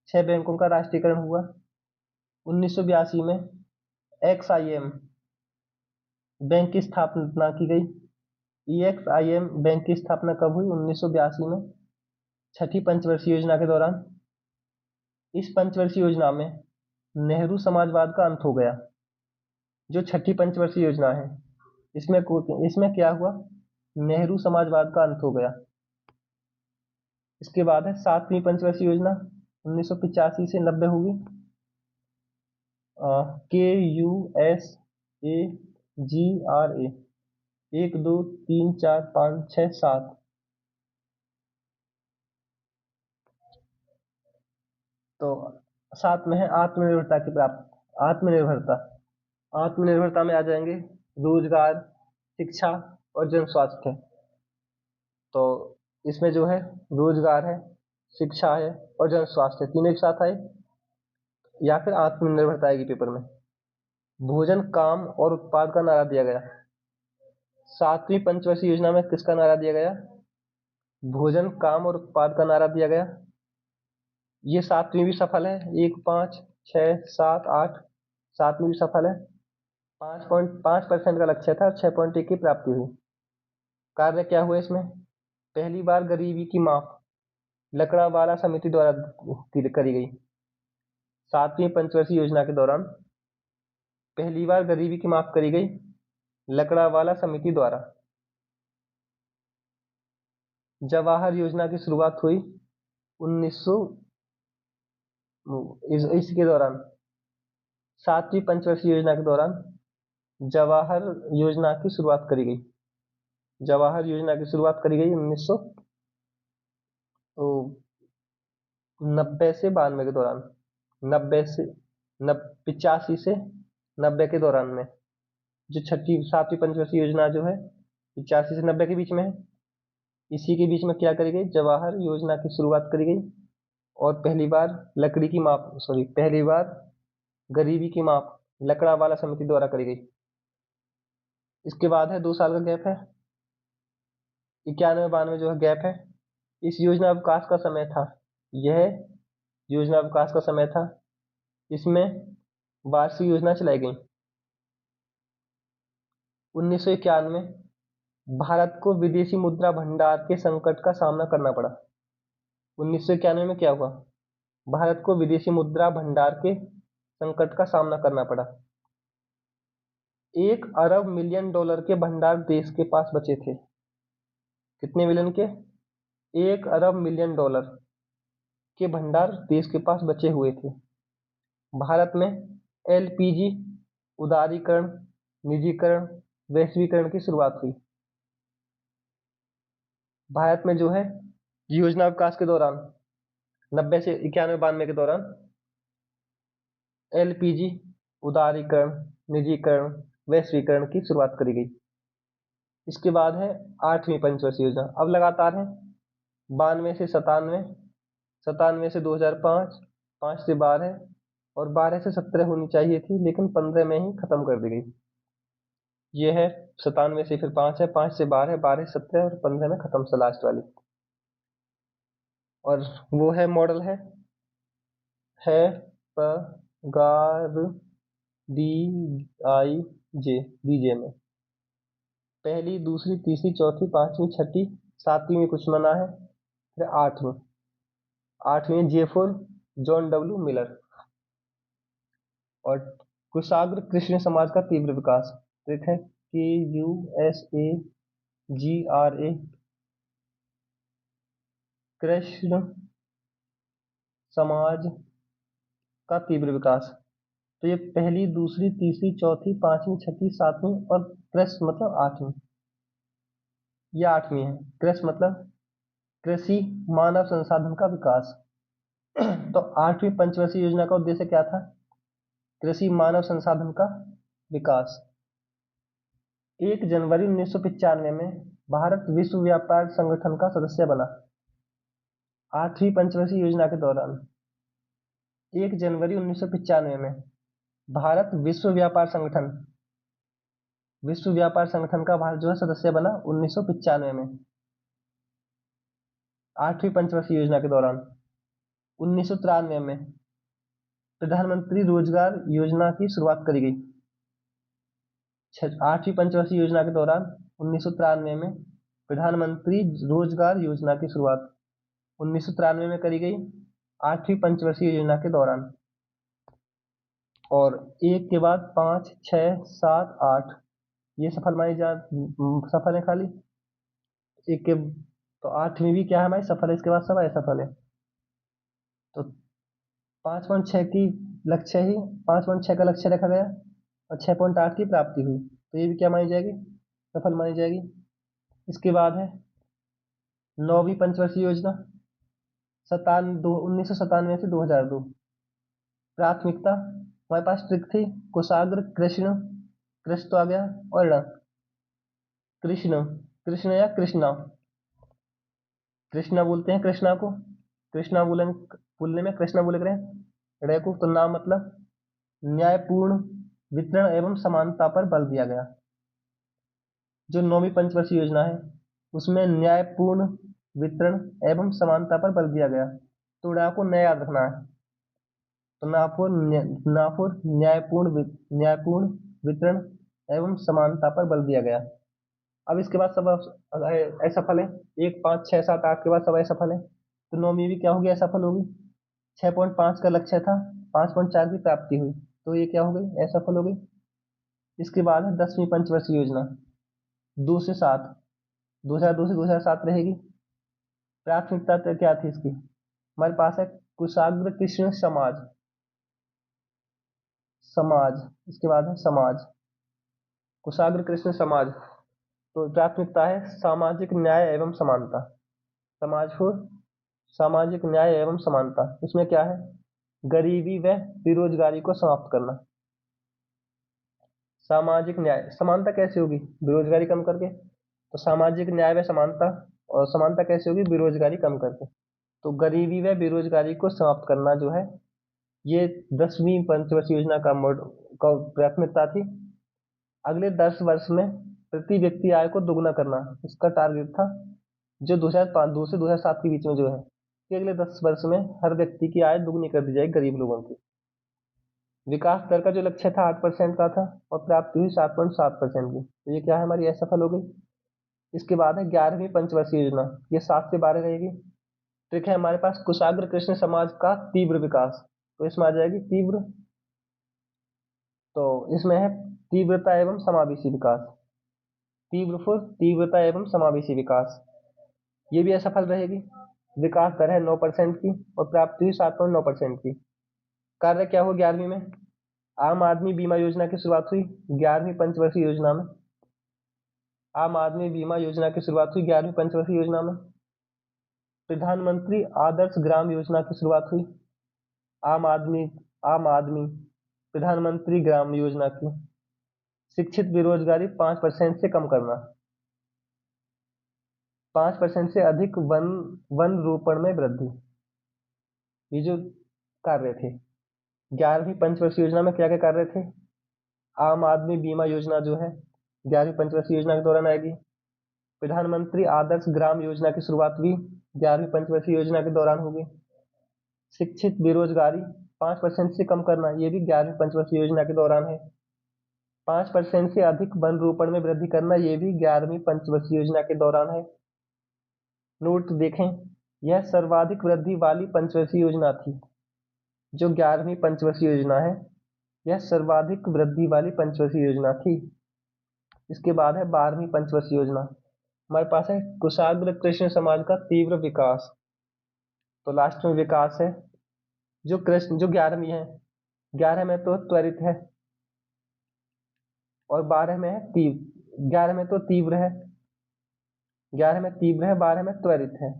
6 बैंकों का राष्ट्रीयकरण हुआ। 1982 में XIM बैंक की स्थापना की गई। EXIM बैंक की स्थापना कब हुई? 1982 में, छठी पंचवर्षीय योजना के दौरान। इस पंचवर्षीय योजना में नेहरू समाजवाद का अंत हो गया। जो छठी पंचवर्षीय योजना है इसमें क्या हुआ? नेहरू समाजवाद का अंत हो गया। इसके बाद है 7वीं पंचवर्षीय योजना 1985 से 90 होगी। KUSAGRA 1 2 3 4 5 6 7। तो 7 में है आत्मनिर्भरता की प्राप्त। आत्मनिर्भरता में आ जाएंगे रोजगार, शिक्षा और जन स्वास्थ्य। तो इसमें जो है रोजगार है, शिक्षा है और जन स्वास्थ्य तीनों एक साथ आए, या फिर आत्मनिर्भरता आएगी पेपर में। भोजन, काम और उत्पाद का नारा दिया गया। 7वीं पंचवर्षीय योजना में किसका नारा दिया गया? भोजन, काम और उत्पाद का नारा दिया गया। ये 7वीं भी सफल है। 1 5 6 7 8 7वीं भी सफल है। 5.5% का लक्ष्य था, 6.1 की प्राप्ति हुई। कार्य क्या हुआ इसमें? पहली बार गरीबी की माप लकड़ावाला समिति द्वारा करी गई। 7वीं पंचवर्षीय योजना के दौरान पहली बार गरीबी की माप करी गई लकड़ावाला समिति द्वारा। जवाहर योजना की शुरुआत हुई 1900 इसके दौरान। 7वीं पंचवर्षीय योजना के दौरान जवाहर योजना की शुरुआत करी गई। जवाहर योजना की शुरुआत करी गई 1990 से 92 के दौरान। 85 से 90 के दौरान में जो 7वीं पंचवर्षीय योजना जो है 85 से 90 के बीच में है। इसी के बीच में क्या करी गई? जवाहर योजना की शुरुआत करी गई और पहली बार गरीबी की माप लकड़ावाला समिति द्वारा करी गई। इसके बाद है 2 साल का गैप है। 91-92 जो है गैप है। इस योजना विकास का समय था, यह योजना विकास का समय था। इसमें वार्षिक योजना चलाई गई। 1991 भारत को विदेशी मुद्रा भंडार के संकट का सामना करना पड़ा। 1991 में क्या हुआ? भारत को विदेशी मुद्रा भंडार के संकट का सामना करना पड़ा। 1 अरब मिलियन डॉलर के भंडार देश के पास बचे थे। कितने मिलियन के? 1 अरब मिलियन डॉलर के भंडार देश के पास बचे हुए थे। भारत में LPG उदारीकरण, निजीकरण, वैश्वीकरण की शुरुआत हुई। भारत में जो है योजना विकास के दौरान 90 से 91-92 के दौरान LPG उदारीकरण, निजीकरण, वैश्वीकरण की शुरुआत करी गई। इसके बाद है 8वीं पंचवर्षीय योजना। अब लगातार है 92 से 97, 97 से 2005, 5 से 12 और 12 से 17 होनी चाहिए थी, लेकिन 15 में ही खत्म कर दी गई। ये है 97 से फिर 5 है, 5 से 12, 12 से 17 और 15 में खत्म से लास्ट वाली। और वो है मॉडल है पगार डीजे में पहली, दूसरी, तीसरी, चौथी, 5वीं, 6ठी, 7वीं में कुछ मना है, फिर 8वीं J4 जॉन W मिलर। और कुशाग्र कृष्ण समाज का तीव्र विकास एक है KUSAGRA कृष्ण समाज का तीव्र विकास। तो ये पहली, दूसरी, तीसरी, चौथी, 5वीं, 6ठी, 7वीं और कृषि मतलब 8वीं। यह 8वीं है। कृषि मतलब कृषि मानव संसाधन का विकास। तो 8वीं पंचवर्षीय योजना का उद्देश्य क्या था? कृषि मानव संसाधन का विकास। 1 जनवरी 1995 में भारत विश्व व्यापार संगठन का सदस्य बना। 8वीं पंचवर्षीय योजना के दौरान 1 जनवरी 1995 में भारत विश्व व्यापार संगठन का भारत जो है सदस्य बना 1995 में। 8वीं पंचवर्षीय योजना के दौरान 1993 में प्रधानमंत्री रोजगार योजना की शुरुआत करी गई। 8वीं पंचवर्षीय योजना के दौरान 1993 में प्रधानमंत्री रोजगार योजना की शुरुआत 1993 में करी गई 8वीं पंचवर्षीय योजना के दौरान। और एक के बाद 5, 6, 7, 8 ये सफल है खाली। एक के तो 8वीं भी क्या है हमारी सफल है, इसके बाद सब असफल है। तो 5.6 की लक्ष्य ही 5.6 का लक्ष्य रखा गया और 6.8 की प्राप्ति हुई, तो ये भी क्या मानी जाएगी, सफल मानी जाएगी। इसके बाद है 9वीं पंचवर्षीय योजना 1997 से 2002। प्राथमिकता हमारे पास ट्रिक थी कुशाग्र, कृष्ण, कृष्ण तो आ गया, और ण कृष्ण, कृष्ण या कृष्णा, कृष्णा बोलते हैं कृष्णा को, कृष्णा बोलने में कृष्णा बोले करें रे को, तो नाम मतलब न्यायपूर्ण वितरण एवं समानता पर बल दिया गया। जो 9वीं पंचवर्षीय योजना है उसमें न्यायपूर्ण वितरण एवं समानता पर बल दिया गया, तो ड़ा को नया याद रखना है। तो नापुर न्यायपूर्ण वितरण एवं समानता पर बल दिया गया। अब इसके बाद सब असफल है, 1, 5, 6, 7, 8 के बाद सब असफल है, तो 9वीं भी क्या होगी, असफल होगी। 6.5 का लक्ष्य था, 5.4 की प्राप्ति हुई, तो ये क्या हो गई, असफल हो गई। इसके बाद है 10वीं पंचवर्षीय योजना 2 से 7, 2002 से 2007 रहेगी। प्राथमिकता तो क्या थी इसकी, हमारे पास है कुशाग्र कृष्ण समाज, समाज, इसके बाद है समाज, कुशाग्र कृष्ण समाज। तो प्राथमिकता है सामाजिक न्याय एवं समानता, समाज फॉर सामाजिक न्याय एवं समानता। इसमें क्या है, गरीबी व बेरोजगारी को समाप्त करना। सामाजिक न्याय समानता कैसे होगी, बेरोजगारी कम करके, तो सामाजिक न्याय व समानता, और समानता कैसे होगी, बेरोजगारी कम करके। तो गरीबी व बेरोजगारी को समाप्त करना जो है, ये 10वीं पंचवर्षीय योजना का प्राथमिकता थी। अगले 10 वर्ष में प्रति व्यक्ति आय को दोगुना करना इसका टारगेट था, जो 2005 से 2007 के बीच में जो है कि अगले 10 वर्ष में हर व्यक्ति की आय दुगनी कर दी जाएगी गरीब लोगों की। विकास दर का जो लक्ष्य था 8% का था और प्राप्ति हुई 7.7% की, तो ये क्या है, हमारी असफल हो गई। इसके बाद है 11वीं पंचवर्षीय योजना, ये 7 से 12 रहेगी। ट्रिक है हमारे पास कुशाग्र कृष्ण समाज का तीव्र विकास, तो इसमें आ जाएगी तीव्र, तो इसमें है तीव्रता एवं समावेशी विकास, तीव्र फॉर तीव्रता एवं समावेशी विकास, ये भी असफल रहेगी। विकास दर है 9% की और प्राप्ति हुई 7.9% की। कार्य क्या हो 11वीं में, आम आदमी बीमा योजना की शुरुआत हुई 11वीं पंचवर्षीय योजना में, आम आदमी बीमा योजना की शुरुआत हुई 11वीं पंचवर्षीय योजना में। प्रधानमंत्री आदर्श ग्राम योजना की शुरुआत हुई, आम आदमी आम आदमी प्रधानमंत्री ग्राम योजना की। शिक्षित बेरोजगारी 5% से कम करना, 5% से अधिक वन रोपण में वृद्धि, ये जो कार्य थे 11वीं पंचवर्षीय योजना में क्या क्या कार्य थे। आम आदमी बीमा योजना जो है 11वीं पंचवर्षीय योजना के दौरान आएगी। प्रधानमंत्री आदर्श ग्राम योजना की शुरुआत भी 11वीं पंचवर्षीय योजना के दौरान होगी। शिक्षित बेरोजगारी 5% से कम करना, ये भी 11वीं पंचवर्षीय योजना के दौरान है। 5% से अधिक वन रोपण में वृद्धि करना, ये भी 11वीं पंचवर्षीय योजना के दौरान है। नोट देखें, यह सर्वाधिक वृद्धि वाली पंचवर्षीय योजना थी, जो 11वीं पंचवर्षीय योजना है यह सर्वाधिक वृद्धि वाली पंचवर्षीय योजना थी। इसके बाद है 12वीं पंचवर्षीय योजना, हमारे पास है कुशाग्र कृष्ण समाज का तीव्र विकास, तो लास्ट में विकास है जो कृष्ण जो 11वीं है, 11 में तो त्वरित है और 12 में है तीव्र, 11 में तो तीव्र है, 11 में तीव्र है, 12 में त्वरित है।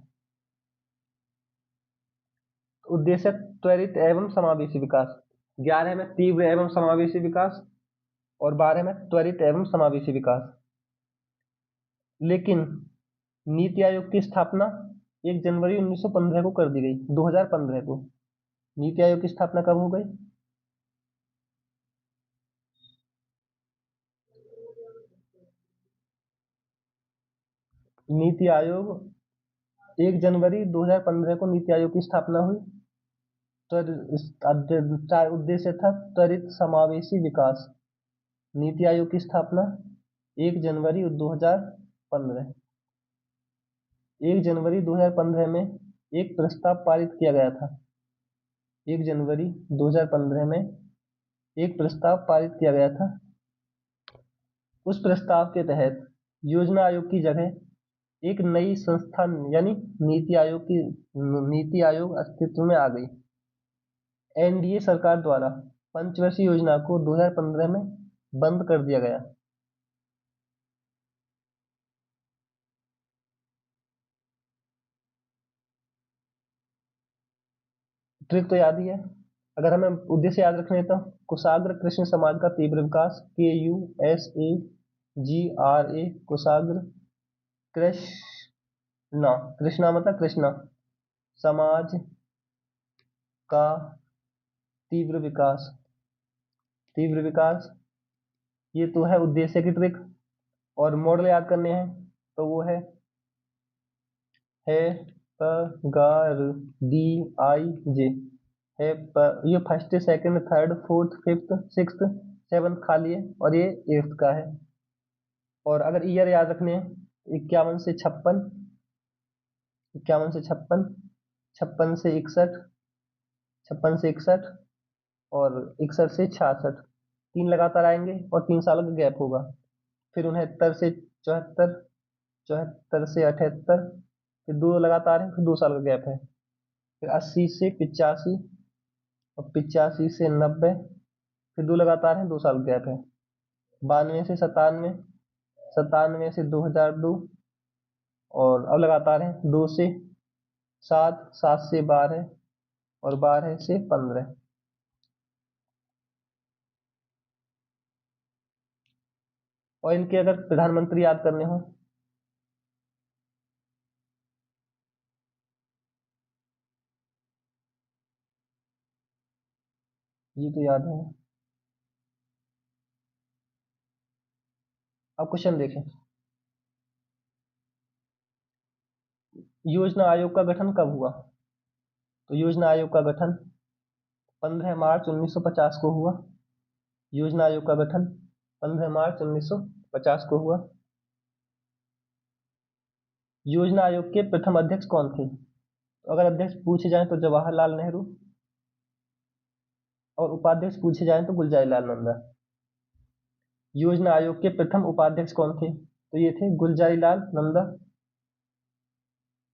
उद्देश्य त्वरित एवं समावेशी विकास, 11 में तीव्र एवं समावेशी विकास और 12 में त्वरित एवं समावेशी विकास। लेकिन नीति आयोग की स्थापना 1 जनवरी 1915 को कर दी गई, 2015 को। नीति आयोग की स्थापना कब हो गई, नीति आयोग 1 जनवरी 2015 को नीति आयोग की स्थापना हुई। तो इसका उद्देश्य था त्वरित समावेशी विकास। नीति आयोग की स्थापना 1 जनवरी 2015, 1 जनवरी 2015 में एक प्रस्ताव पारित किया गया था। 1 जनवरी 2015 में एक प्रस्ताव पारित किया गया था। उस प्रस्ताव के तहत योजना आयोग की जगह एक नई संस्था यानी नीति आयोग अस्तित्व में आ गई। एनडीए सरकार द्वारा पंचवर्षीय योजना को 2015 में बंद कर दिया गया। ट्रिक तो याद ही है। अगर हमें उद्देश्य याद रखने तो कुशाग्र कृष्ण समाज का तीव्र विकास, KUSAGRA, कुशाग्र कृष्णा, कृष्णा मतलब कृष्णा समाज का तीव्र विकास, तीव्र विकास, ये तो है उद्देश्य की ट्रिक। और मॉडल याद करने हैं तो वो है HEPGRDIJ। है ये first, second, third, fourth, fifth, sixth, seventh खाली है और ये एट्थ का है। और अगर ईयर याद रखने हैं 51 से 56, 51 से 56, 56 से 61, 56 से 61 और 61 से 66, 3 लगातार आएंगे और 3 साल का गैप होगा। फिर 69 से 74, 74 से 78, फिर 2 लगातार है, फिर 2 साल का गैप है। फिर 80 से 85 और 85 से 90, फिर 2 लगातार हैं, 2 साल का गैप है। 92 से 97, 97 से 2002 और अब लगातार है 2 से 7, 7 से 12 और 12 से 15। और इनके अगर प्रधानमंत्री याद करने हो ये तो याद है। अब क्वेश्चन देखें, योजना आयोग का गठन कब हुआ? तो योजना आयोग का गठन 15 मार्च 1950 को हुआ। योजना आयोग का गठन 15 मार्च 1950 को हुआ। योजना आयोग के प्रथम अध्यक्ष कौन थे? तो अगर अध्यक्ष पूछे जाएं तो जवाहरलाल नेहरू और उपाध्यक्ष पूछे जाएं तो गुलजारीलाल नंदा। योजना आयोग के प्रथम उपाध्यक्ष कौन थे? तो ये थे गुलजारीलाल नंदा।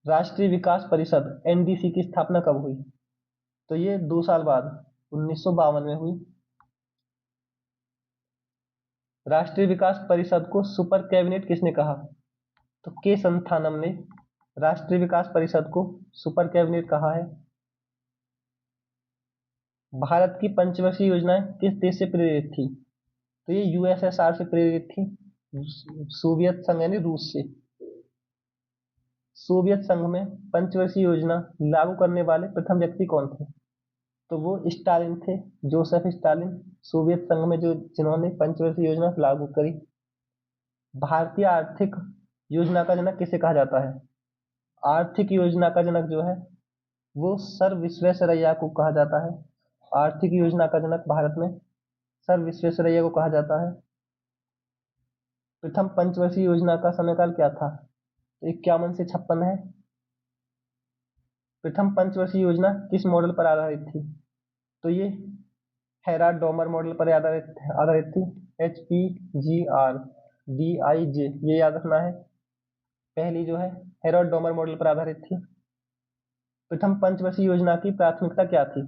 राष्ट्रीय विकास परिषद एनडीसी की स्थापना कब हुई? तो ये 2 साल बाद 1952 में हुई। राष्ट्रीय विकास परिषद को सुपर कैबिनेट किसने कहा? तो के संथानम ने राष्ट्रीय विकास परिषद को सुपर कैबिनेट कहा है। भारत की पंचवर्षीय योजनाएं किस देश से प्रेरित थी? तो ये यूएसएसआर से प्रेरित थी, सोवियत संघ यानी रूस से। सोवियत संघ में पंचवर्षीय योजना लागू करने वाले प्रथम व्यक्ति कौन थे? तो वो स्टालिन थे, जोसेफ स्टालिन। सोवियत संघ में जिन्होंने पंचवर्षीय योजना लागू करी। भारतीय आर्थिक योजना का जनक किसे कहा जाता है? आर्थिक योजना का जनक जो है वो सर विश्वेश्वरैया को कहा जाता है। आर्थिक योजना का जनक भारत में सर विश्वेश्वरैया को कहा जाता है। प्रथम पंचवर्षीय योजना का समयकाल क्या था? तो 51 से 56 है। प्रथम पंचवर्षीय योजना किस मॉडल पर आधारित थी? तो ये हेराड डॉमर मॉडल पर आधारित थी। HPGRDIJ ये याद रखना है। पहली जो है हेराड डॉमर मॉडल पर आधारित थी। प्रथम पंचवर्षीय योजना की प्राथमिकता क्या थी?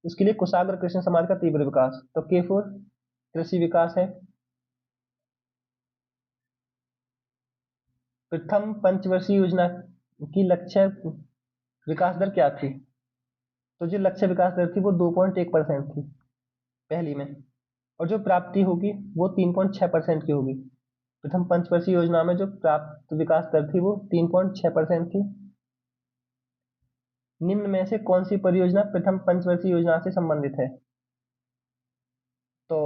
उसके लिए कुशाग्र कृष्ण समाज का तीव्र विकास। तो K4 कृषि विकास है। प्रथम पंचवर्षीय योजना की लक्ष्य विकास दर क्या थी? तो जो लक्ष्य विकास दर थी वो 2.1% थी पहली में, और जो प्राप्ति होगी वो 3.6% की होगी। प्रथम पंचवर्षीय योजना में जो प्राप्त विकास दर थी वो 3.6% थी। निम्न में से कौन सी परियोजना प्रथम पंचवर्षीय योजना से संबंधित है? तो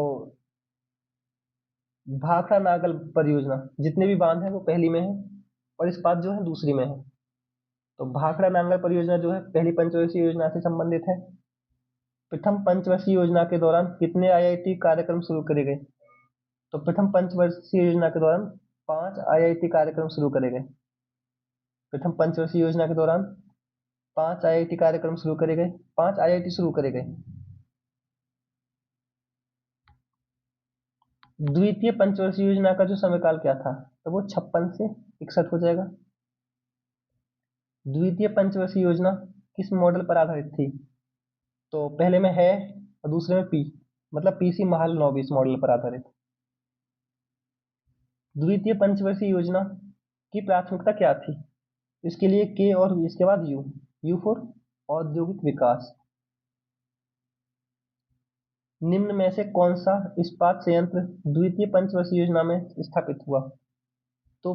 भाखड़ा नागल परियोजना, जितने भी बांध है वो पहली में है और इस्पात जो है दूसरी में है। तो भाखड़ा नांगल परियोजना जो है पहली पंचवर्षीय योजना से संबंधित है। प्रथम पंचवर्षीय योजना के दौरान कितने आईआईटी कार्यक्रम शुरू करे गए? तो प्रथम पंचवर्षीय योजना के दौरान 5 आईआईटी कार्यक्रम शुरू करे गए। प्रथम पंचवर्षीय योजना के दौरान 5 आईआईटी कार्यक्रम शुरू करे गए, 5 आईआईटी शुरू करे गए। द्वितीय पंचवर्षीय योजना का जो समयकाल क्या था? तो वो 56 से 61 हो जाएगा। द्वितीय पंचवर्षीय योजना किस मॉडल पर आधारित थी? तो पहले में है और दूसरे में पी, मतलब पीसी महालनोबिस मॉडल पर आधारित। द्वितीय पंचवर्षीय योजना की प्राथमिकता क्या थी? इसके लिए के और इसके बाद यू फॉर औद्योगिक विकास। निम्न में से कौन सा इस्पात संयंत्र द्वितीय पंचवर्षीय योजना में स्थापित हुआ? तो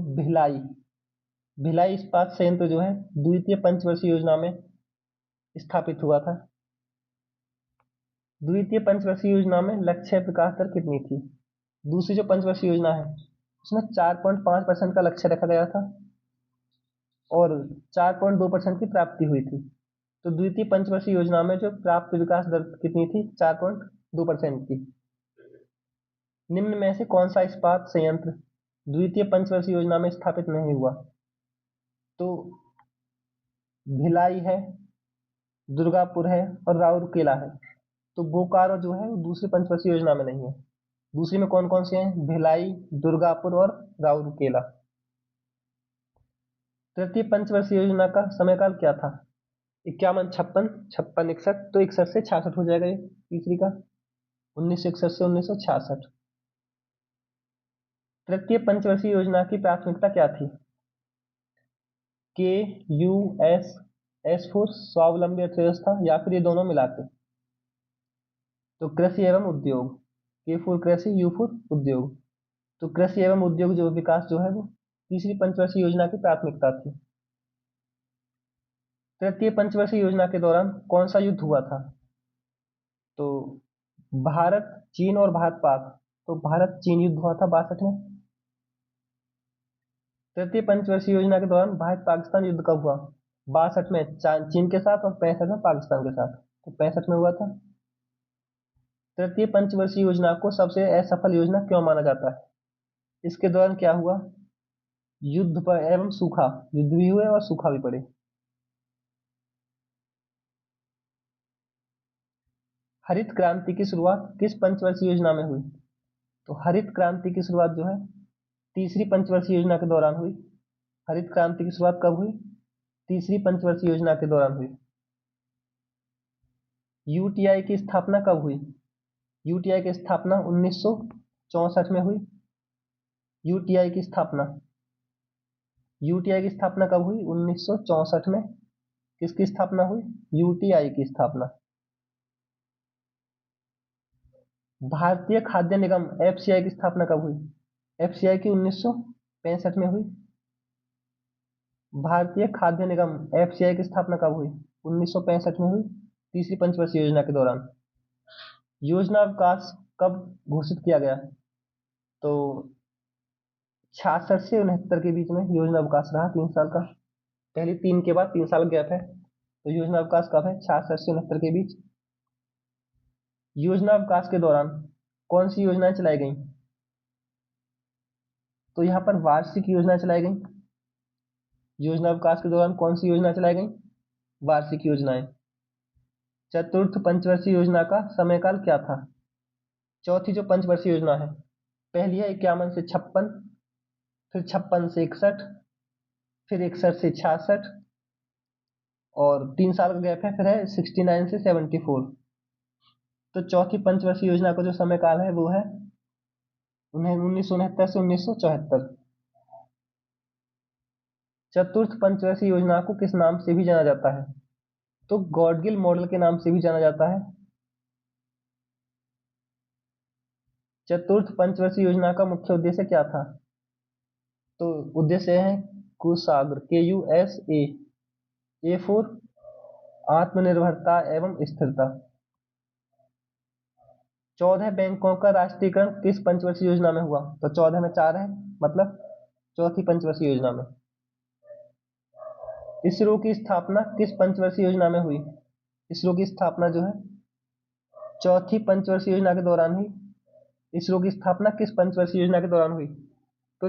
भिलाई इस्पात संयंत्र जो है द्वितीय पंचवर्षीय योजना में स्थापित हुआ था। द्वितीय पंचवर्षीय योजना में लक्ष्य विकास दर कितनी थी? दूसरी जो पंचवर्षीय योजना है उसमें 4.5% का लक्ष्य रखा गया था और 4.2% की प्राप्ति हुई थी। तो द्वितीय पंचवर्षीय योजना में जो प्राप्त विकास दर कितनी थी? 4.2% की। निम्न में से कौन सा इस्पात संयंत्र द्वितीय पंचवर्षीय योजना में स्थापित नहीं हुआ? तो भिलाई है, दुर्गापुर है और राउरकेला है। तो बोकारो जो है वो दूसरी पंचवर्षीय योजना में नहीं है। दूसरी में कौन कौन से हैं? भिलाई, दुर्गापुर और राउरकेला। तृतीय पंचवर्षीय योजना का समयकाल क्या था? 51, 56, 56, 61। तो 61 से 66 हो जाएगा ये तीसरी का, 1961 से 1966। तृतीय पंचवर्षीय योजना की प्राथमिकता क्या थी? के यू एस फोर स्वावलंबी अर्थव्यवस्था या फिर ये दोनों मिला के? तो कृषि एवं उद्योग, के फोर कृषि, यू फोर उद्योग। तो कृषि एवं उद्योग जो विकास जो है वो तीसरी पंचवर्षीय योजना की प्राथमिकता थी। तृतीय पंचवर्षीय योजना के दौरान कौन सा युद्ध हुआ था? तो भारत चीन और भारत पाक। तो भारत चीन युद्ध हुआ था 62 में। तृतीय पंचवर्षीय योजना के दौरान भारत पाकिस्तान युद्ध कब हुआ? 62 में चीन के साथ और 65 में पाकिस्तान के साथ। तो 65 में हुआ था। तृतीय पंचवर्षीय योजना को सबसे असफल योजना क्यों माना जाता है? इसके दौरान क्या हुआ? युद्ध पर एवं सूखा, युद्ध भी हुए और सूखा भी पड़े। हरित क्रांति की शुरुआत किस पंचवर्षीय योजना में हुई? तो हरित क्रांति की शुरुआत जो है तीसरी पंचवर्षीय योजना के दौरान हुई। हरित क्रांति की शुरुआत कब हुई? तीसरी पंचवर्षीय योजना के दौरान हुई। यूटीआई की स्थापना कब हुई? यूटीआई की स्थापना 1964 में हुई। यूटीआई की स्थापना कब हुई? 1964 में। किसकी स्थापना हुई? यूटीआई की स्थापना। भारतीय खाद्य निगम एफसीआई की स्थापना कब हुई? एफसीआई की 1965 में हुई। भारतीय खाद्य निगम एफसीआई की स्थापना कब हुई? 1965 में हुई, तीसरी पंचवर्षीय योजना के दौरान। योजना अवकाश कब घोषित किया गया? तो 66 से 69 के बीच में योजना अवकाश रहा 3 साल का। पहले 3 के बाद 3 साल गैप है, तो योजना अवकाश कब है? 66 से 69 के बीच। योजना अवकाश के दौरान कौन सी योजनाएं चलाई गई? तो यहाँ पर वार्षिक योजना चलाई गई। योजना अवकाश के दौरान कौन सी योजना चलाई गई? वार्षिक योजनाएं। चतुर्थ पंचवर्षीय योजना का समयकाल क्या था? चौथी जो पंचवर्षीय योजना है, पहली है 51 से 56, फिर 56 से 61, फिर 61 से 66 और 3 साल का गैप है, फिर है 69 से 74। तो चौथी पंचवर्षीय योजना का जो समयकाल है वो है 1969 से 1974। चतुर्थ पंचवर्षीय योजना को किस नाम से भी जाना जाता है? तो गॉडगिल मॉडल के नाम से भी जाना जाता है। चतुर्थ पंचवर्षीय योजना का मुख्य उद्देश्य क्या था? तो उद्देश्य है कुशाग्र, KUSA, A फोर आत्मनिर्भरता एवं स्थिरता। 14 बैंकों का राष्ट्रीयकरण किस पंचवर्षीय योजना में हुआ? तो 14 में 4 है, मतलब चौथी पंचवर्षीय योजना में। इसरो की स्थापना किस पंचवर्षीय योजना में हुई? इसरो की स्थापना जो है चौथी पंचवर्षीय योजना के दौरान हुई। इसरो की स्थापना किस पंचवर्षीय योजना के दौरान हुई? तो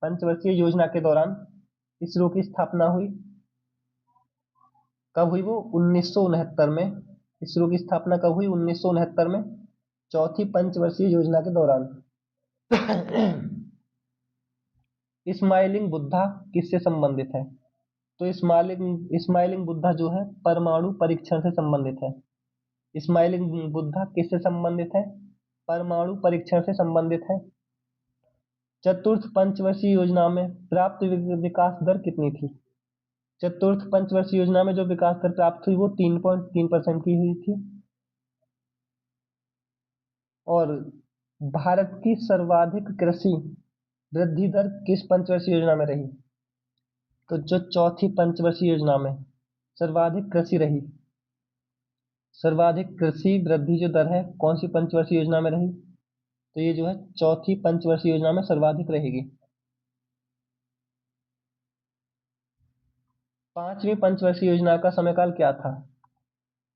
पंचवर्षीय योजना के दौरान इसरो की स्थापना हुई। कब हुई वो? 1969 में। इसरो की स्थापना कब हुई? 1969 में, चौथी पंचवर्षीय योजना के दौरान। स्माइलिंग बुद्धा किससे संबंधित है? तो स्माइलिंग बुद्धा जो है परमाणु परीक्षण से संबंधित है। स्माइलिंग बुद्धा किससे संबंधित है? परमाणु परीक्षण से संबंधित है। चतुर्थ पंचवर्षीय योजना में प्राप्त विकास दर कितनी थी? चतुर्थ पंचवर्षीय योजना में जो विकास दर प्राप्त हुई वो 3.3% की हुई थी। और भारत की सर्वाधिक कृषि वृद्धि दर किस पंचवर्षीय योजना में रही? तो जो चौथी पंचवर्षीय योजना में सर्वाधिक कृषि वृद्धि जो दर है कौन सी पंचवर्षीय योजना में रही? तो ये जो है चौथी पंचवर्षीय योजना में सर्वाधिक रहेगी। पांचवी पंचवर्षीय योजना का समयकाल क्या था?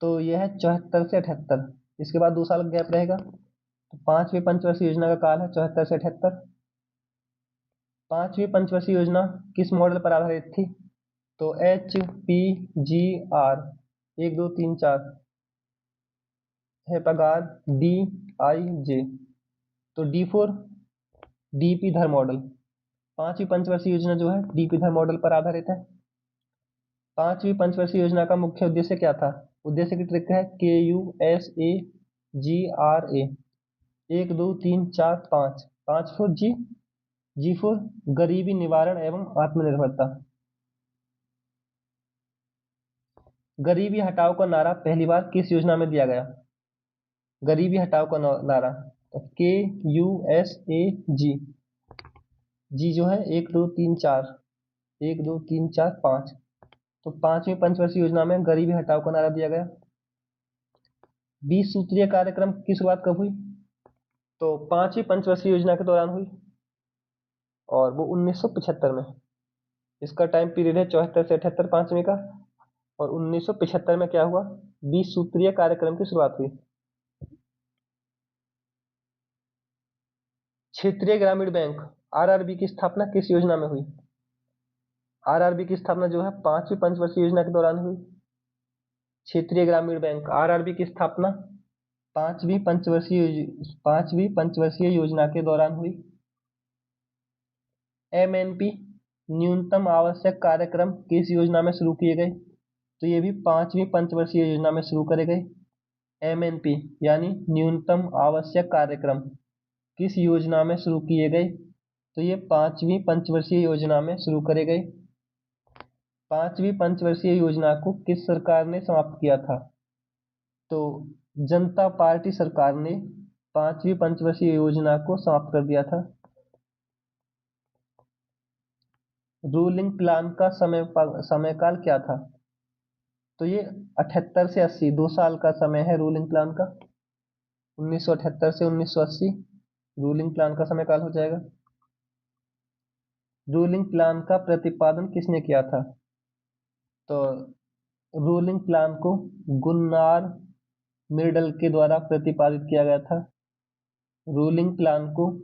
तो यह है 74 से 78। इसके बाद 2 साल गैप रहेगा। तो पांचवी पंचवर्षीय योजना का काल है 74 से 78। पांचवी पंचवर्षीय योजना किस मॉडल पर आधारित थी? तो HPGR 1 2 3 4 है पगार DIJ। तो D4 DP धर मॉडल। पांचवी पंचवर्षीय योजना जो है DP धर मॉडल पर आधारित है। पांचवी पंचवर्षीय योजना का मुख्य उद्देश्य क्या था? उद्देश्य की ट्रिक है KUSAGRA 1 2 3 4 5 5 4 G4 गरीबी निवारण एवं आत्मनिर्भरता। गरीबी हटाओ का नारा पहली बार किस योजना में दिया गया? गरीबी हटाओ का नारा KUSAG। जी जो है 1 2 3 4 1 2 3 4 5। तो पांचवी पंचवर्षीय योजना में गरीबी हटाओ का नारा दिया गया। 20 सूत्रीय कार्यक्रम की शुरुआत कब हुई? तो पांचवी पंचवर्षीय योजना के दौरान हुई और वो 1975 में। इसका टाइम पीरियड है 74 से 78 पांचवी का। और 1975 में क्या हुआ? 20 सूत्रीय कार्यक्रम की शुरुआत हुई। क्षेत्रीय ग्रामीण बैंक RRB की स्थापना किस योजना में हुई? RRB की स्थापना जो है पांचवी पंचवर्षीय योजना के दौरान हुई। क्षेत्रीय ग्रामीण बैंक RRB की स्थापना पांचवी पंचवर्षीय योजना के दौरान हुई। MNP न्यूनतम आवश्यक कार्यक्रम किस योजना में शुरू किए गए? तो ये भी पांचवी पंचवर्षीय योजना में शुरू करे गए। MNP यानी न्यूनतम आवश्यक कार्यक्रम किस योजना में शुरू किए गए? तो ये पांचवी पंचवर्षीय योजना में शुरू करे गए। पांचवी पंचवर्षीय योजना को किस सरकार ने समाप्त किया था? तो जनता पार्टी सरकार ने पांचवी पंचवर्षीय योजना को समाप्त कर दिया था। रूलिंग प्लान का समयकाल क्या था? तो ये 78 से 80 2 साल का समय है रूलिंग प्लान का। 1978 से 1980 रूलिंग प्लान का समयकाल हो जाएगा। रूलिंग प्लान का प्रतिपादन किसने किया था? तो रूलिंग प्लान को गुन्नार मिर्डल के द्वारा प्रतिपादित किया गया था। रूलिंग प्लान को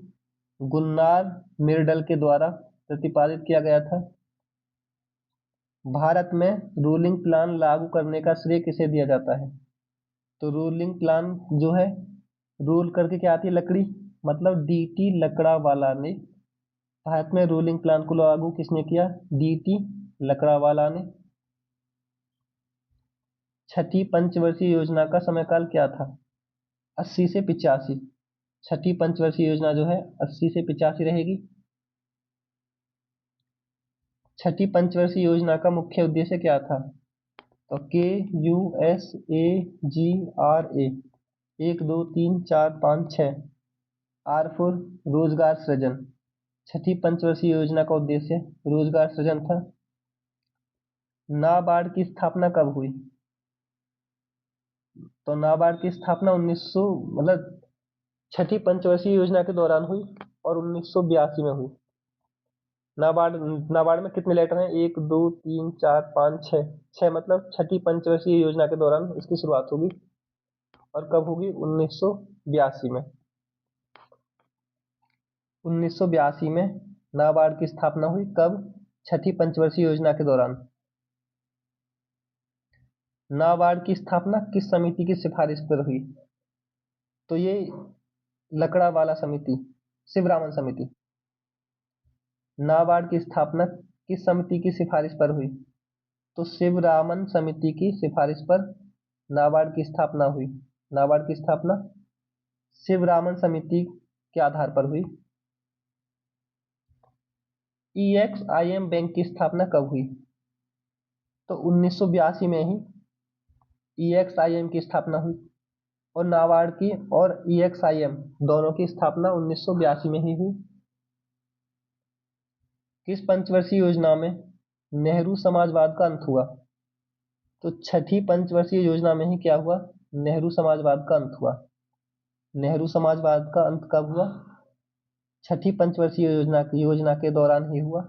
गुन्नार मिर्डल के द्वारा प्रतिपादित किया गया था। भारत में रूलिंग प्लान लागू करने का श्रेय किसे दिया जाता है? तो रूलिंग प्लान जो है रूल करके क्या आती है? लकड़ी, मतलब DT लकड़ावाला ने भारत में रूलिंग प्लान को लागू किसने किया? DT लकड़ावाला ने। छठी पंचवर्षीय योजना का समयकाल क्या था? 80 से 85। छठी पंचवर्षीय योजना जो है 80 से 85 रहेगी। छठी पंचवर्षीय योजना का मुख्य उद्देश्य क्या था? तो KUSAGRA 1 2 3 4 5 6 R4 रोजगार सृजन। छठी पंचवर्षीय योजना का उद्देश्य रोजगार सृजन था। नाबार्ड की स्थापना कब हुई? तो नाबार्ड की स्थापना 1900 मतलब छठी पंचवर्षीय योजना के दौरान हुई और 1982 में हुई। नाबार्ड में कितने लेटर हैं? 1 2 3 4 5 6 6 मतलब छठी पंचवर्षीय योजना के दौरान इसकी शुरुआत होगी। और कब होगी? 1982 में। 1982 में नाबार्ड की स्थापना हुई। कब? छठी पंचवर्षीय योजना के दौरान। नाबार्ड की स्थापना किस समिति की सिफारिश पर हुई? तो ये लकड़ावाला समिति, शिवरामन समिति। नाबार्ड की स्थापना किस समिति की सिफारिश पर हुई? तो शिवरामन समिति की सिफारिश पर नाबार्ड की स्थापना हुई। नाबार्ड की स्थापना शिवरामन समिति के आधार पर हुई। EXIM बैंक की स्थापना कब हुई? तो 1982 में ही EXIM की स्थापना हुई और नाबार्ड की और EXIM दोनों की स्थापना 1982 में ही हुई। किस पंचवर्षीय योजना में नेहरू समाजवाद का अंत हुआ? तो छठी पंचवर्षीय योजना में ही क्या हुआ? नेहरू समाजवाद का अंत हुआ। नेहरू समाजवाद का अंत कब हुआ? छठी पंचवर्षीय योजना के दौरान ही हुआ।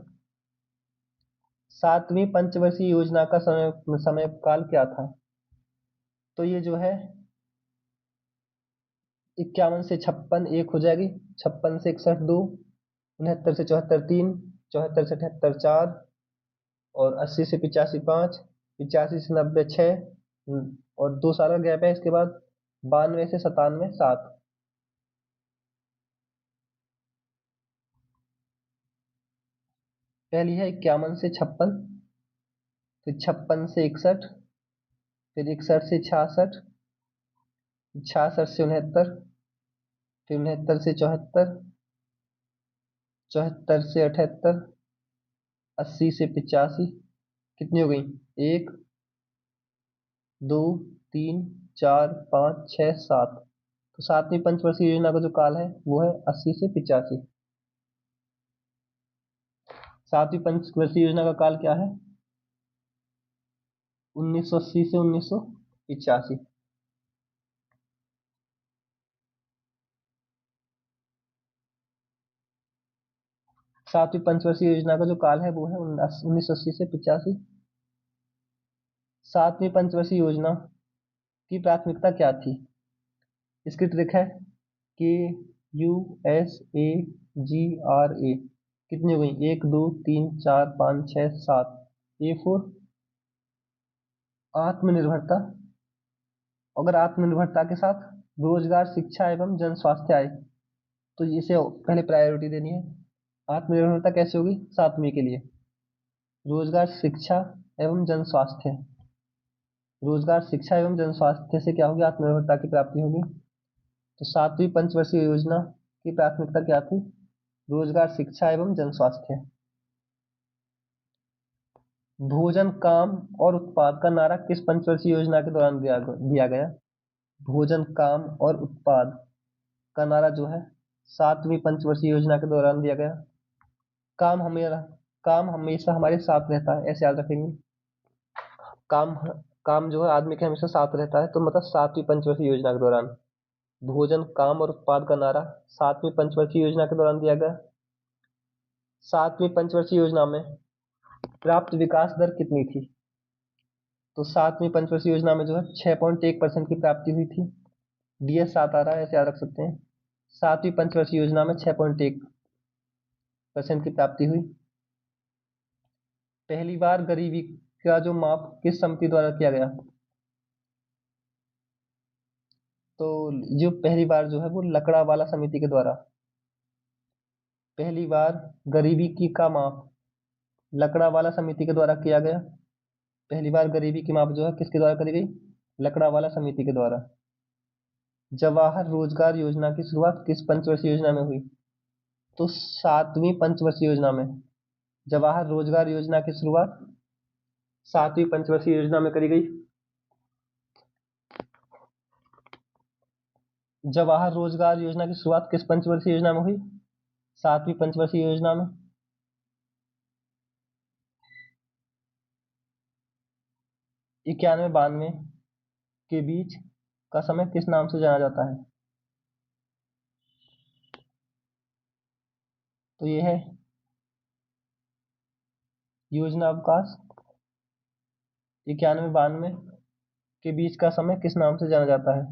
सातवीं पंचवर्षीय योजना का समय काल क्या था? तो ये जो है 51 से 56 एक हो जाएगी, 56 से 61 2, 69 से 74 3, 74 से 78 4 और 80 से 85 5, 85 से 90 6 और 2 साल का गैप है। इसके बाद 92 से 97 7। पहली है 51 से 56, फिर 56 से 61, फिर 61 से 66, 66 से 69, फिर 69 से 74, 74 से 78, 80 से 85। कितनी हो गई? 1 2 3 4 5 6 7। तो सातवीं पंचवर्षीय योजना का जो काल है वो है 80 से 85। सातवीं पंचवर्षीय योजना का काल क्या है? 1980 से 1985। सातवीं पंचवर्षीय योजना का जो काल है वो है 1980 से 85। सातवीं पंचवर्षीय योजना की प्राथमिकता क्या थी? इसकी ट्रिक है कि USAGRA। कितनी हो गई? 1 2 3 4 5 6 7। A4 आत्मनिर्भरता। अगर आत्मनिर्भरता के साथ रोजगार, शिक्षा एवं जन स्वास्थ्य आए तो इसे पहले प्रायोरिटी देनी है। आत्मनिर्भरता कैसे होगी? सातवीं के लिए रोजगार, शिक्षा एवं जन स्वास्थ्य। रोजगार, शिक्षा एवं जन स्वास्थ्य से क्या होगी? आत्मनिर्भरता की प्राप्ति होगी। तो सातवीं पंचवर्षीय योजना की प्राथमिकता क्या थी? रोजगार, शिक्षा एवं जन स्वास्थ्य। भोजन, काम और उत्पाद का नारा किस पंचवर्षीय योजना के दौरान दिया गया? भोजन, काम और उत्पाद का नारा जो है सातवीं पंचवर्षीय योजना के दौरान दिया गया। काम हमेशा काम हमेशा हमारे साथ रहता है, ऐसे याद रखेंगे। काम काम जो है आदमी के हमेशा साथ रहता है, तो मतलब सातवीं पंचवर्षीय योजना के दौरान। भोजन, काम और उत्पाद का नारा सातवीं पंचवर्षीय योजना के दौरान दिया गया। सातवीं पंचवर्षीय योजना में प्राप्त विकास दर कितनी थी? तो सातवीं पंचवर्षीय योजना में जो है 6.1% की प्राप्ति हुई थी। DS 7 आ रहा है, ऐसे याद रख सकते हैं। सातवीं पंचवर्षीय योजना में 6.1% की प्राप्ति हुई। पहली बार गरीबी का जो माप किस समिति द्वारा किया गया? तो जो पहली बार जो है वो लकड़ावाला समिति के द्वारा। पहली बार गरीबी की का माप लकड़ावाला समिति के द्वारा किया गया। पहली बार गरीबी की माप जो है किसके द्वारा करी गई? लकड़ावाला समिति के द्वारा। जवाहर रोजगार योजना की शुरुआत किस पंचवर्षीय योजना में हुई? तो सातवीं पंचवर्षीय योजना में। जवाहर रोजगार योजना की शुरुआत सातवीं पंचवर्षीय योजना में करी गई। जवाहर रोजगार योजना की शुरुआत किस पंचवर्षीय योजना में हुई? सातवीं पंचवर्षीय योजना में। 91-92 के बीच का समय किस नाम से जाना जाता है? तो ये है योजना अवकाश। 91-92 के बीच का समय किस नाम से जाना जाता है?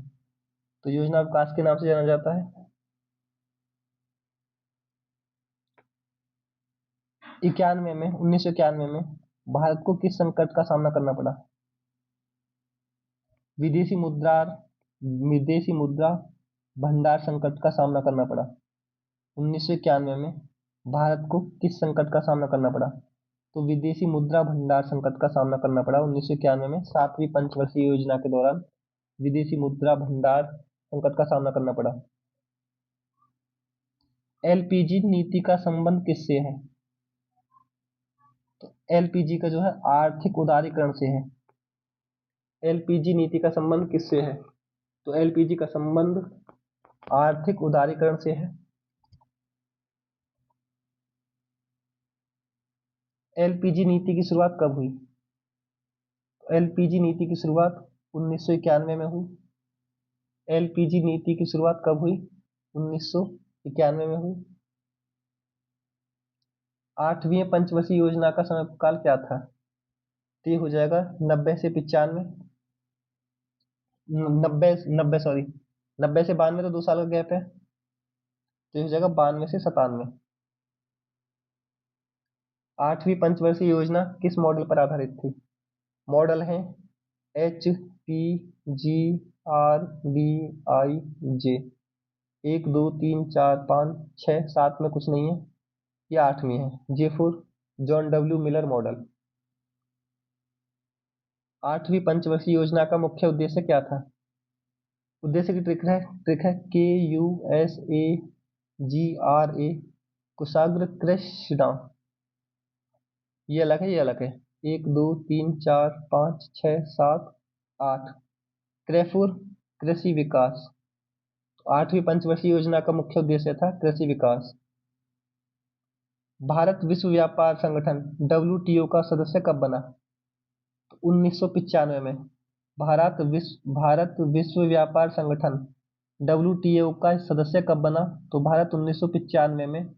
तो योजना अवकाश के नाम से जाना जाता है। 1991 में भारत को किस संकट का सामना करना पड़ा? विदेशी मुद्रा भंडार संकट का सामना करना पड़ा 1991 में। भारत को किस संकट का सामना करना पड़ा? तो विदेशी मुद्रा भंडार संकट का सामना करना पड़ा 1991 में 7वीं पंचवर्षीय योजना के दौरान विदेशी मुद्रा भंडार संकट का सामना करना पड़ा। एलपीजी नीति का संबंध किससे है? तो एलपीजी का जो है आर्थिक उदारीकरण से है। एलपीजी नीति का संबंध किससे है? तो एलपीजी का संबंध आर्थिक उदारीकरण से है। एलपीजी नीति की शुरुआत कब हुई? एलपीजी नीति की शुरुआत 1991 में हुई। एलपीजी नीति की शुरुआत कब हुई? 1991 में हुई। 8वीं पंचवर्षीय योजना का समय काल क्या था? तो ये हो जाएगा 90 से 95, 90 से 92, तो 2 साल का गैप है, तो ये हो जाएगा 92 से 97। 8वीं पंचवर्षीय योजना किस मॉडल पर आधारित थी? मॉडल है HPGRDIJ। 1 2 3 4 5 6 7 में कुछ नहीं है, ये 8वीं है, जेफुर जॉन डब्ल्यू मिलर मॉडल। 8वीं पंचवर्षीय योजना का मुख्य उद्देश्य क्या था? उद्देश्य की ट्रिक है KUSAGRA, कुशाग्र कृष्णा। ये अलग है, ये अलग है। 1 2 3 4 5 6 7 8। क्रेफुर कृषि विकास। 8वीं पंचवर्षीय योजना का मुख्य उद्देश्य था कृषि विकास। भारत विश्व व्यापार संगठन WTO का सदस्य कब बना? तो 1995 में। भारत विश्व व्यापार संगठन WTO का सदस्य कब बना? तो भारत 1995 में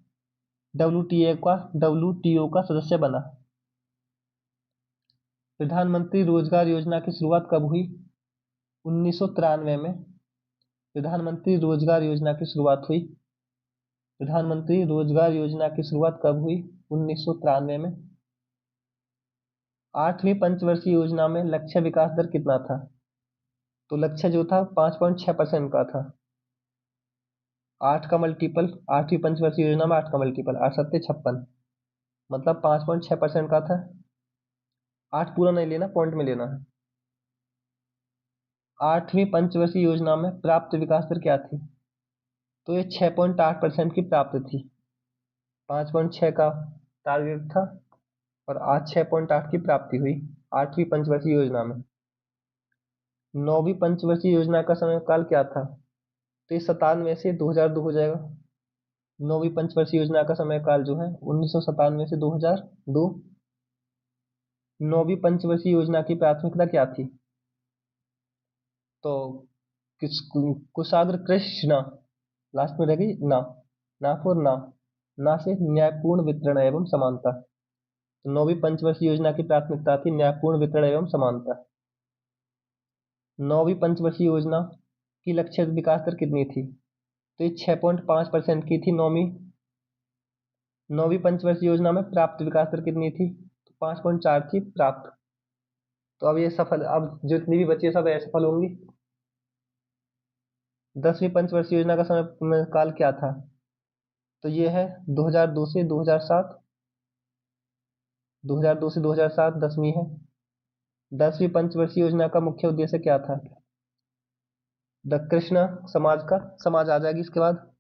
WTO का सदस्य बना। प्रधानमंत्री रोजगार योजना की शुरुआत कब हुई? 1993 में प्रधानमंत्री रोजगार योजना की शुरुआत हुई। प्रधानमंत्री रोजगार योजना की शुरुआत कब हुई? 1993 में। 8वीं पंचवर्षीय योजना में लक्ष्य विकास दर कितना था? तो लक्ष्य जो था 5.6% का था। 8 का मल्टीपल, 8वीं पंचवर्षीय योजना में 8 का मल्टीपल, 8 सत्ते 56, मतलब 5.6% का था। 8 पूरा नहीं लेना, पॉइंट में लेना है। 8वीं पंचवर्षीय योजना में प्राप्त विकास दर क्या थी? तो ये 6.8% की प्राप्त थी। 5.6 का टारगेट था और आज 6.8 की प्राप्ति हुई 8वीं पंचवर्षीय योजना में। 9वीं पंचवर्षीय योजना का समय काल क्या था? तो ये 97 से 2002 हो जाएगा। 9वीं पंचवर्षीय योजना का समय काल जो है 1997 से 2002। 9वीं पंचवर्षीय योजना की प्राथमिकता क्या थी? तो कुशाग्र कृष्णा, लास्ट में रहेगी ना फॉर ना से न्यायपूर्ण वितरण एवं समानता। तो 9वीं पंचवर्षीय योजना की प्राथमिकता थी न्यायपूर्ण वितरण एवं समानता। 9वीं पंचवर्षीय योजना की लक्ष्य विकास दर कितनी थी? तो ये 6.5% की थी। 9वीं पंचवर्षीय योजना में प्राप्त विकास दर कितनी थी? तो 5.4 थी प्राप्त। तो अब ये सफल, अब जितनी भी बची सब असफल होंगी। 10वीं पंचवर्षीय योजना का समय काल क्या था? तो ये है 2002 से 2007। 2002 से 2007 10वीं है। 10वीं पंचवर्षीय योजना का मुख्य उद्देश्य क्या था? द कृष्ण समाज का, समाज आ जाएगी इसके बाद।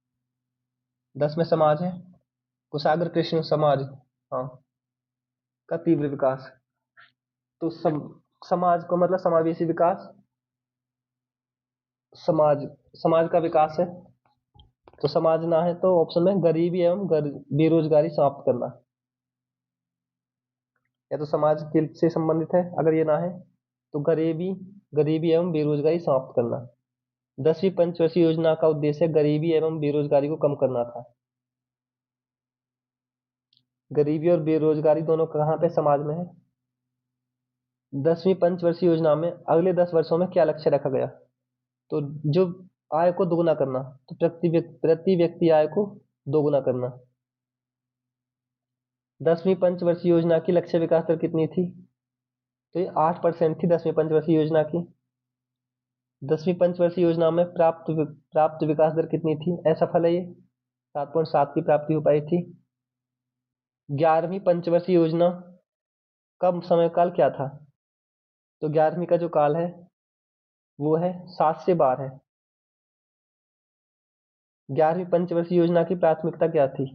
10 में समाज है, कुशाग्र कृष्ण समाज, हाँ, का तीव्र विकास। तो समाज को मतलब समावेशी विकास, समाज का विकास है। तो समाज ना है तो ऑप्शन में गरीबी एवं बेरोजगारी समाप्त करना, या तो समाज के से संबंधित है। अगर ये ना है तो गरीबी एवं बेरोजगारी समाप्त करना। 10वीं पंचवर्षीय योजना का उद्देश्य गरीबी एवं बेरोजगारी को कम करना था। गरीबी और बेरोजगारी दोनों कहाँ पे? समाज में है। 10वीं पंचवर्षीय योजना में अगले 10 वर्षों में क्या लक्ष्य रखा गया? तो जो आय को दोगुना करना, तो प्रति व्यक्ति आय को दोगुना करना। 10वीं पंचवर्षीय योजना की लक्ष्य विकास दर कितनी थी? तो ये 8% थी 10वीं पंचवर्षीय योजना की। 10वीं पंचवर्षीय योजना में प्राप्त विकास दर कितनी थी? असफल है ये, 7.7 की प्राप्ति हो पाई थी। 11वीं पंचवर्षीय योजना का समय काल क्या था? तो 11वीं का जो काल है वो है 7 से 12। 11वीं पंचवर्षीय योजना की प्राथमिकता क्या थी?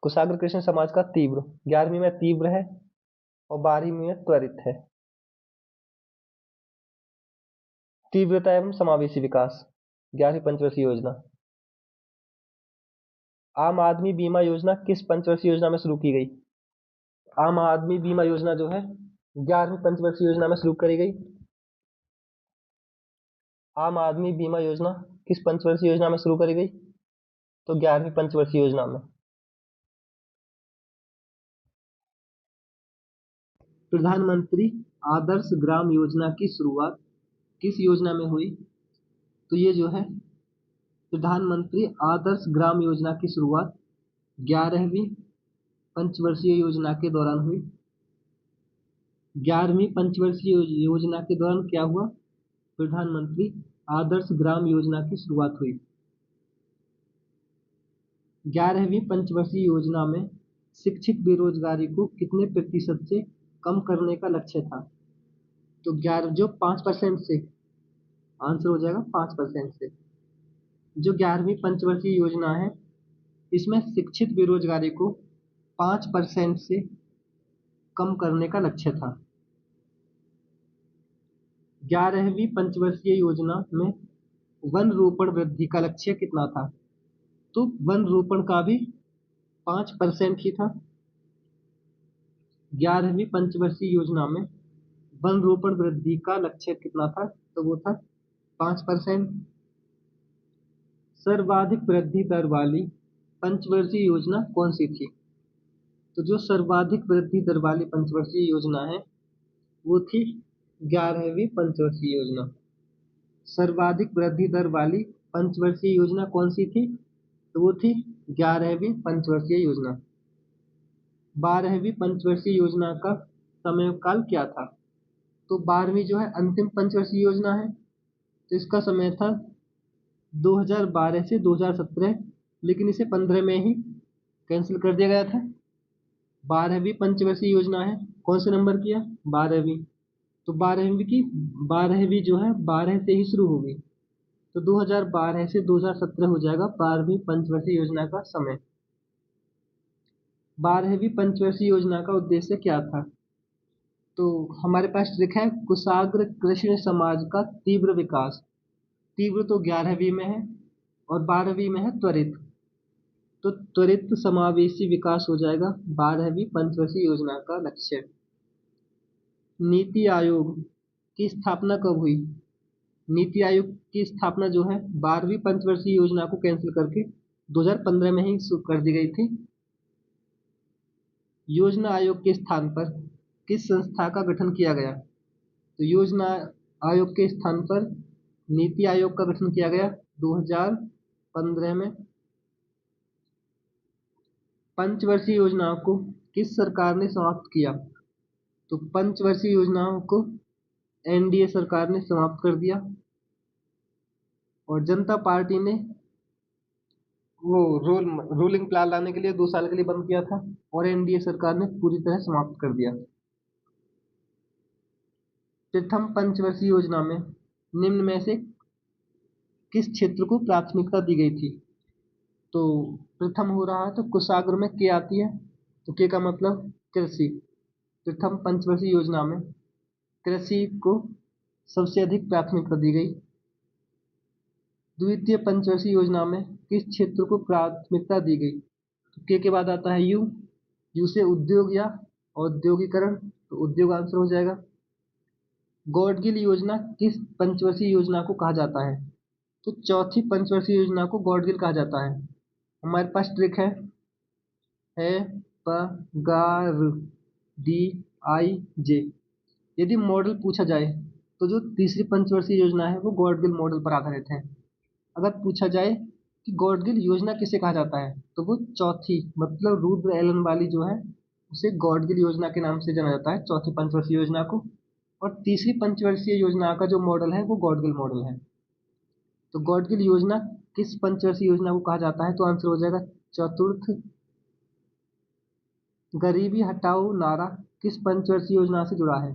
कुशाग्र कृष्ण समाज का तीव्र, 11वीं में तीव्र है और 12वीं में त्वरित है। तीव्रता एवं समावेशी विकास, 11वीं पंचवर्षीय योजना। आम आदमी बीमा योजना किस पंचवर्षीय योजना में शुरू की गई? आम आदमी बीमा योजना जो है 11वीं पंचवर्षीय योजना में शुरू करी गई। आम आदमी बीमा योजना किस पंचवर्षीय योजना में शुरू करी गई? तो 11वीं पंचवर्षीय योजना में। प्रधानमंत्री आदर्श ग्राम योजना की शुरुआत किस योजना में हुई? तो ये जो है प्रधानमंत्री आदर्श ग्राम योजना की शुरुआत 11वीं पंचवर्षीय योजना के दौरान हुई। 11वीं पंचवर्षीय योजना के दौरान क्या हुआ? प्रधानमंत्री आदर्श ग्राम योजना की शुरुआत हुई। 11वीं पंचवर्षीय योजना में शिक्षित बेरोजगारी को कितने प्रतिशत से कम करने का लक्ष्य था? तो 5% से, आंसर हो जाएगा 5% से। जो 11वीं पंचवर्षीय योजना है इसमें शिक्षित बेरोजगारी को 5% से कम करने का लक्ष्य था। 11वीं पंचवर्षीय योजना में वन रोपण वृद्धि का लक्ष्य कितना था? तो वन रोपण का भी 5% ही था। 11वीं पंचवर्षीय योजना में वन रोपण वृद्धि का लक्ष्य कितना था? तो वो था 5%। सर्वाधिक वृद्धि दर वाली पंचवर्षीय योजना कौन सी थी? तो जो सर्वाधिक वृद्धि दर वाली पंचवर्षीय योजना है वो थी 11वीं पंचवर्षीय योजना। सर्वाधिक वृद्धि दर वाली पंचवर्षीय योजना कौन सी थी? तो वो थी 11वीं पंचवर्षीय योजना। 12वीं पंचवर्षीय योजना का समय काल क्या था? तो 12वीं जो है अंतिम पंचवर्षीय योजना है तो इसका समय था 2012 से 2017, लेकिन इसे 15 में ही कैंसिल कर दिया गया था। 12वीं पंचवर्षीय योजना है, कौन से नंबर की है? 12वीं। तो 12वीं जो है 12 से ही शुरू होगी, तो 2012 से 2017 हो जाएगा 12वीं पंचवर्षीय योजना का समय। 12वीं पंचवर्षीय योजना का उद्देश्य क्या था? तो हमारे पास लिखा है कुशाग्र कृष्ण समाज का तीव्र विकास। तीव्र तो 11वीं में है और 12वीं में है त्वरित, तो त्वरित समावेशी विकास हो जाएगा 12वीं पंचवर्षीय योजना का लक्ष्य। नीति आयोग की स्थापना कब हुई? नीति आयोग की स्थापना जो है 12वीं पंचवर्षीय योजना को कैंसिल करके 2015 में ही कर दी गई थी। योजना आयोग के स्थान पर किस संस्था का गठन किया गया? तो योजना आयोग के स्थान पर नीति आयोग का गठन किया गया 2015 में। पंचवर्षीय योजनाओं को किस सरकार ने समाप्त किया? तो पंचवर्षीय योजनाओं को एनडीए सरकार ने समाप्त कर दिया और जनता पार्टी ने वो रूलिंग प्लान लाने के लिए 2 साल के लिए बंद किया था और एनडीए सरकार ने पूरी तरह समाप्त कर दिया। प्रथम पंचवर्षीय योजना में निम्न में से किस क्षेत्र को प्राथमिकता दी गई थी? तो प्रथम हो रहा है तो कुशाग्र में के आती है, तो के का मतलब कृषि। प्रथम पंचवर्षीय योजना में कृषि को सबसे अधिक प्राथमिकता दी गई। द्वितीय पंचवर्षीय योजना में किस क्षेत्र को प्राथमिकता दी गई? तो के बाद आता है यू, यू से उद्योग या औद्योगिकरण, तो उद्योग आंसर हो जाएगा। गॉडगिल योजना किस पंचवर्षीय योजना को कहा जाता है? तो चौथी पंचवर्षीय योजना को गॉडगिल कहा जाता है। हमारे पास ट्रिक है प गा र डी आई जे। यदि मॉडल पूछा जाए तो जो तीसरी पंचवर्षीय योजना है वो गॉडगिल मॉडल पर आधारित है। अगर पूछा जाए कि गॉडगिल योजना किसे कहा जाता है तो वो चौथी मतलब रुद्र एलन वाली जो है उसे गॉडगिल योजना के नाम से जाना जाता है, चौथी पंचवर्षीय योजना को। और तीसरी पंचवर्षीय योजना का जो मॉडल है वो गॉडगिल मॉडल है। तो गॉडगिल योजना किस पंचवर्षीय योजना को कहा जाता है? तो आंसर हो जाएगा चतुर्थ गरीबी हटाओ नारा किस पंचवर्षीय योजना से जुड़ा है?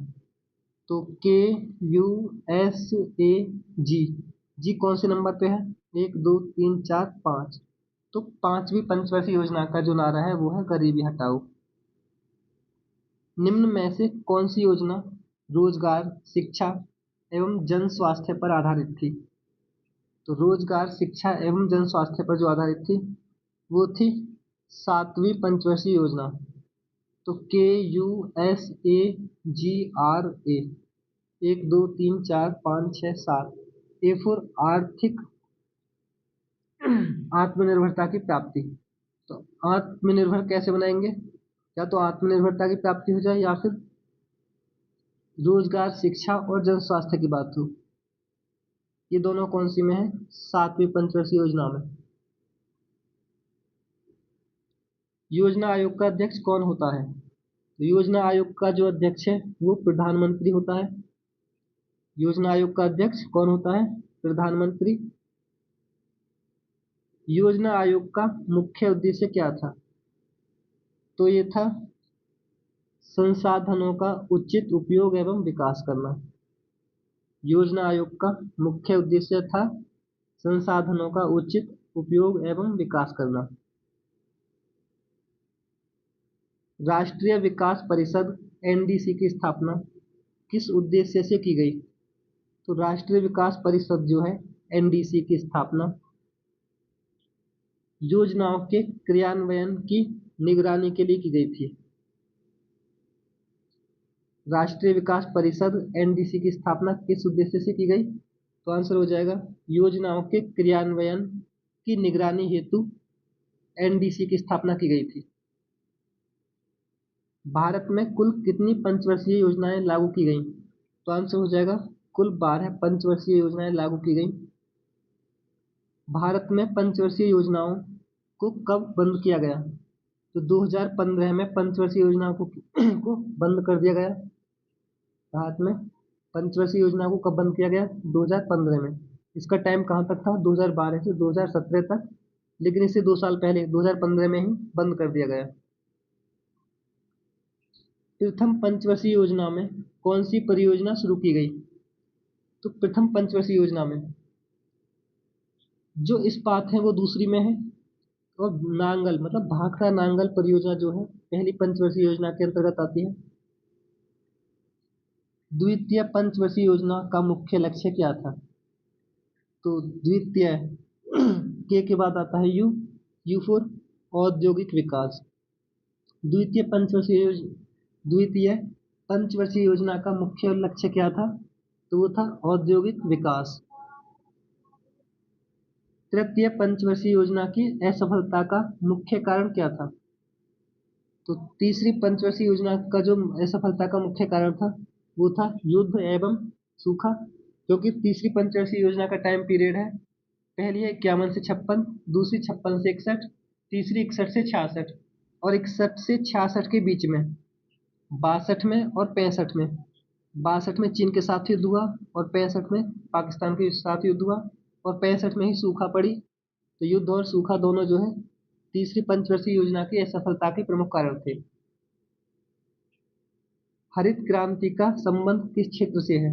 तो KUSAG। जी कौन से नंबर पे है? 1 2 3 4 5। तो पांचवी पंचवर्षीय योजना का जो नारा है वो है गरीबी हटाओ। निम्न में से कौन सी योजना रोजगार, शिक्षा एवं जन स्वास्थ्य पर आधारित थी? तो रोजगार, शिक्षा एवं जन स्वास्थ्य पर जो आधारित थी वो थी सातवीं पंचवर्षीय योजना। तो KUSAGRA। 1 2 3 4 5 6 7। ए फॉर आर्थिक आत्मनिर्भरता की प्राप्ति। तो आत्मनिर्भर कैसे बनाएंगे? या तो आत्मनिर्भरता की प्राप्ति हो जाए या फिर रोजगार, शिक्षा और जन स्वास्थ्य की बात हो। ये दोनों कौन सी में है? सातवीं पंचवर्षीय योजना में। योजना आयोग का अध्यक्ष कौन होता है? तो योजना आयोग का जो अध्यक्ष है वो प्रधानमंत्री होता है। योजना आयोग का अध्यक्ष कौन होता है? प्रधानमंत्री। योजना आयोग का मुख्य उद्देश्य क्या था? तो ये था संसाधनों का उचित उपयोग एवं विकास करना। योजना आयोग का मुख्य उद्देश्य था संसाधनों का उचित उपयोग एवं विकास करना। राष्ट्रीय विकास परिषद NDC की स्थापना किस उद्देश्य से की गई? तो राष्ट्रीय विकास परिषद जो है NDC की स्थापना योजनाओं के क्रियान्वयन की निगरानी के लिए की गई थी। राष्ट्रीय विकास परिषद NDC की स्थापना किस उद्देश्य से की गई? तो आंसर हो जाएगा योजनाओं के क्रियान्वयन की निगरानी हेतु NDC की स्थापना की गई थी। भारत में कुल कितनी पंचवर्षीय योजनाएं लागू की गई? तो आंसर हो जाएगा कुल 12 पंचवर्षीय योजनाएं लागू की गई। भारत में पंचवर्षीय योजनाओं को कब बंद किया गया? तो 2015 में पंचवर्षीय योजनाओं को बंद कर दिया गया। भारत में पंचवर्षीय योजना को कब बंद किया गया? 2015 में। इसका टाइम कहाँ तक था? 2012 से 2017 तक, लेकिन इसे 2 साल पहले 2015 में ही बंद कर दिया गया। प्रथम पंचवर्षीय योजना में कौन सी परियोजना शुरू की गई? तो प्रथम पंचवर्षीय योजना में जो इस्पात है वो दूसरी में है, और नांगल मतलब भाखड़ा नांगल परियोजना जो है पहली पंचवर्षीय योजना के अंतर्गत आती है। द्वितीय पंचवर्षीय योजना का मुख्य लक्ष्य क्या था? तो द्वितीय के बाद आता है यू फॉर औद्योगिक विकास। द्वितीय पंचवर्षीय योजना का मुख्य लक्ष्य क्या था? तो वो था औद्योगिक विकास। तृतीय पंचवर्षीय योजना की असफलता का मुख्य कारण क्या था? तो तीसरी पंचवर्षीय योजना का जो असफलता का मुख्य कारण था वो था युद्ध एवं सूखा, क्योंकि तीसरी पंचवर्षीय योजना का टाइम पीरियड है, पहली है 51 से 56, दूसरी 56 से 61, तीसरी 61 से 66, और 61 से 66 के बीच में 62 में और 65 में 62 में चीन के साथ युद्ध हुआ और 65 में पाकिस्तान के साथ युद्ध हुआ, और 65 में ही सूखा पड़ी। तो युद्ध और सूखा दोनों जो है तीसरी पंचवर्षीय योजना की असफलता के प्रमुख कारण थे। हरित क्रांति का संबंध किस क्षेत्र से है?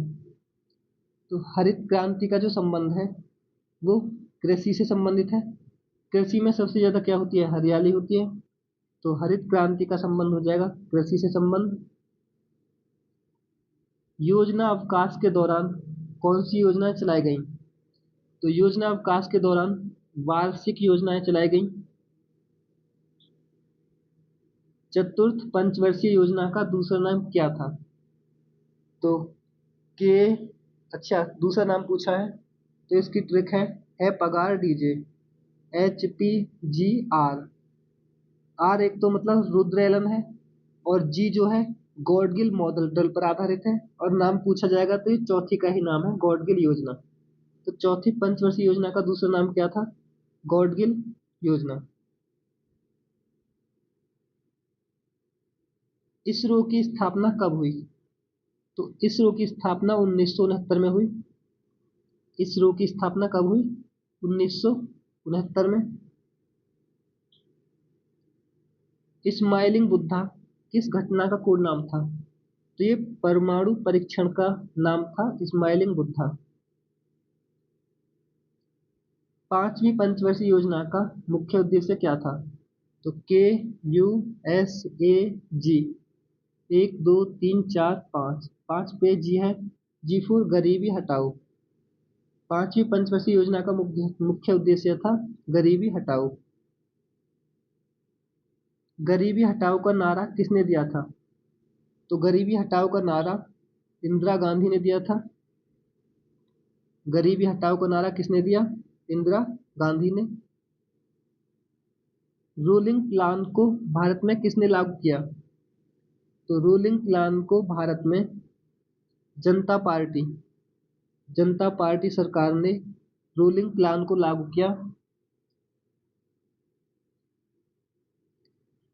तो हरित क्रांति का जो संबंध है वो कृषि से संबंधित है। कृषि में सबसे ज्यादा क्या होती है? हरियाली होती है। तो हरित क्रांति का संबंध हो जाएगा कृषि से संबंध। योजना अवकाश के दौरान कौन सी योजनाएं चलाई गई? तो योजना अवकाश के दौरान वार्षिक योजनाएं चलाई गई। चतुर्थ पंचवर्षीय योजना का दूसरा नाम क्या था? तो के अच्छा दूसरा नाम पूछा है तो इसकी ट्रिक है पगार डीजे, HPGR। आर एक तो मतलब रुद्र एलन है, और जी जो है गॉडगिल मॉडल पर आधारित है, और नाम पूछा जाएगा तो ये चौथी का ही नाम है गॉडगिल योजना। तो चौथी पंचवर्षीय योजना का दूसरा नाम क्या था? गॉडगिल योजना। इसरो की स्थापना कब हुई? तो इसरो की स्थापना 1969 में हुई। इसरो की स्थापना कब हुई? 1969 में। स्माइलिंग बुद्धा किस घटना का कोड नाम था? तो ये परमाणु परीक्षण का नाम था, स्माइलिंग बुद्धा। 5वीं पंचवर्षीय योजना का मुख्य उद्देश्य क्या था? तो KUSAG 1 2 3 4 5, 5 पे जी है, G4 गरीबी हटाओ। 5वीं पंचवर्षीय योजना का मुख्य उद्देश्य था गरीबी हटाओ। गरीबी हटाओ का नारा किसने दिया था? तो गरीबी हटाओ का नारा इंदिरा गांधी ने दिया था। गरीबी हटाओ का नारा किसने दिया? इंदिरा गांधी ने। रूलिंग प्लान को भारत में किसने लागू किया? तो रूलिंग प्लान को भारत में जनता पार्टी सरकार ने रूलिंग प्लान को लागू किया।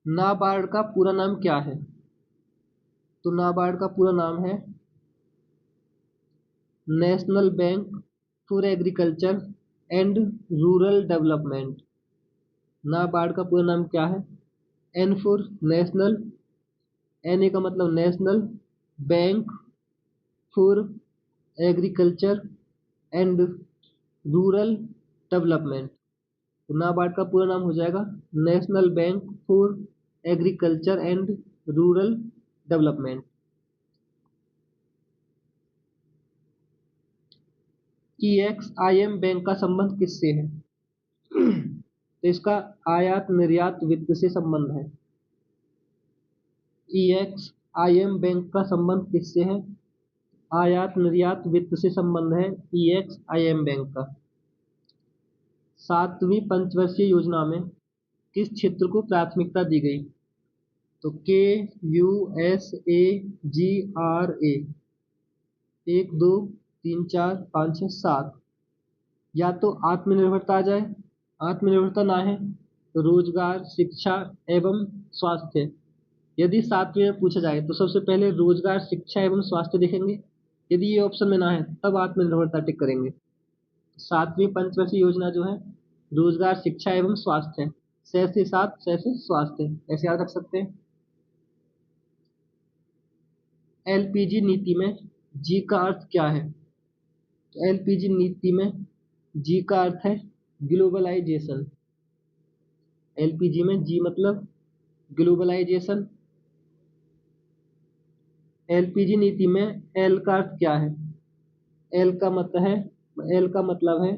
नाबार्ड का पूरा नाम क्या है? तो नाबार्ड का पूरा नाम है national bank for agriculture and rural development. NABARD का पूरा नाम क्या है? N for national, N A का मतलब national, bank for agriculture and rural development. तो नाबार्ड का पूरा नाम हो जाएगा national bank for agriculture and rural development. EXIM bank का संबंध किससे है? तो इसका आयात निर्यात वित्त से संबंध है। EXIM बैंक का संबंध किससे है? आयात निर्यात वित्त से संबंध है EXIM बैंक का। 7वीं पंचवर्षीय योजना में किस क्षेत्र को प्राथमिकता दी गई? तो KUSAGRA 1 2 3 4 5 6 7। या तो आत्मनिर्भरता आ जाए, आत्मनिर्भरता ना है तो रोजगार, शिक्षा एवं स्वास्थ्य। यदि 7वीं में पूछा जाए तो सबसे पहले रोजगार, शिक्षा एवं स्वास्थ्य देखेंगे। यदि ये ऑप्शन में ना है तब आत्मनिर्भरता टिक करेंगे। 7वीं पंचवर्षीय योजना जो है रोजगार, शिक्षा एवं स्वास्थ्य है। 6 से 7, 6 से स्वास्थ्य, ऐसे याद रख सकते हैं। LPG नीति में जी का अर्थ क्या है? तो LPG नीति में जी का अर्थ है ग्लोबलाइजेशन। LPG में जी मतलब ग्लोबलाइजेशन। LPG नीति में एल का अर्थ क्या है? एल का मतलब है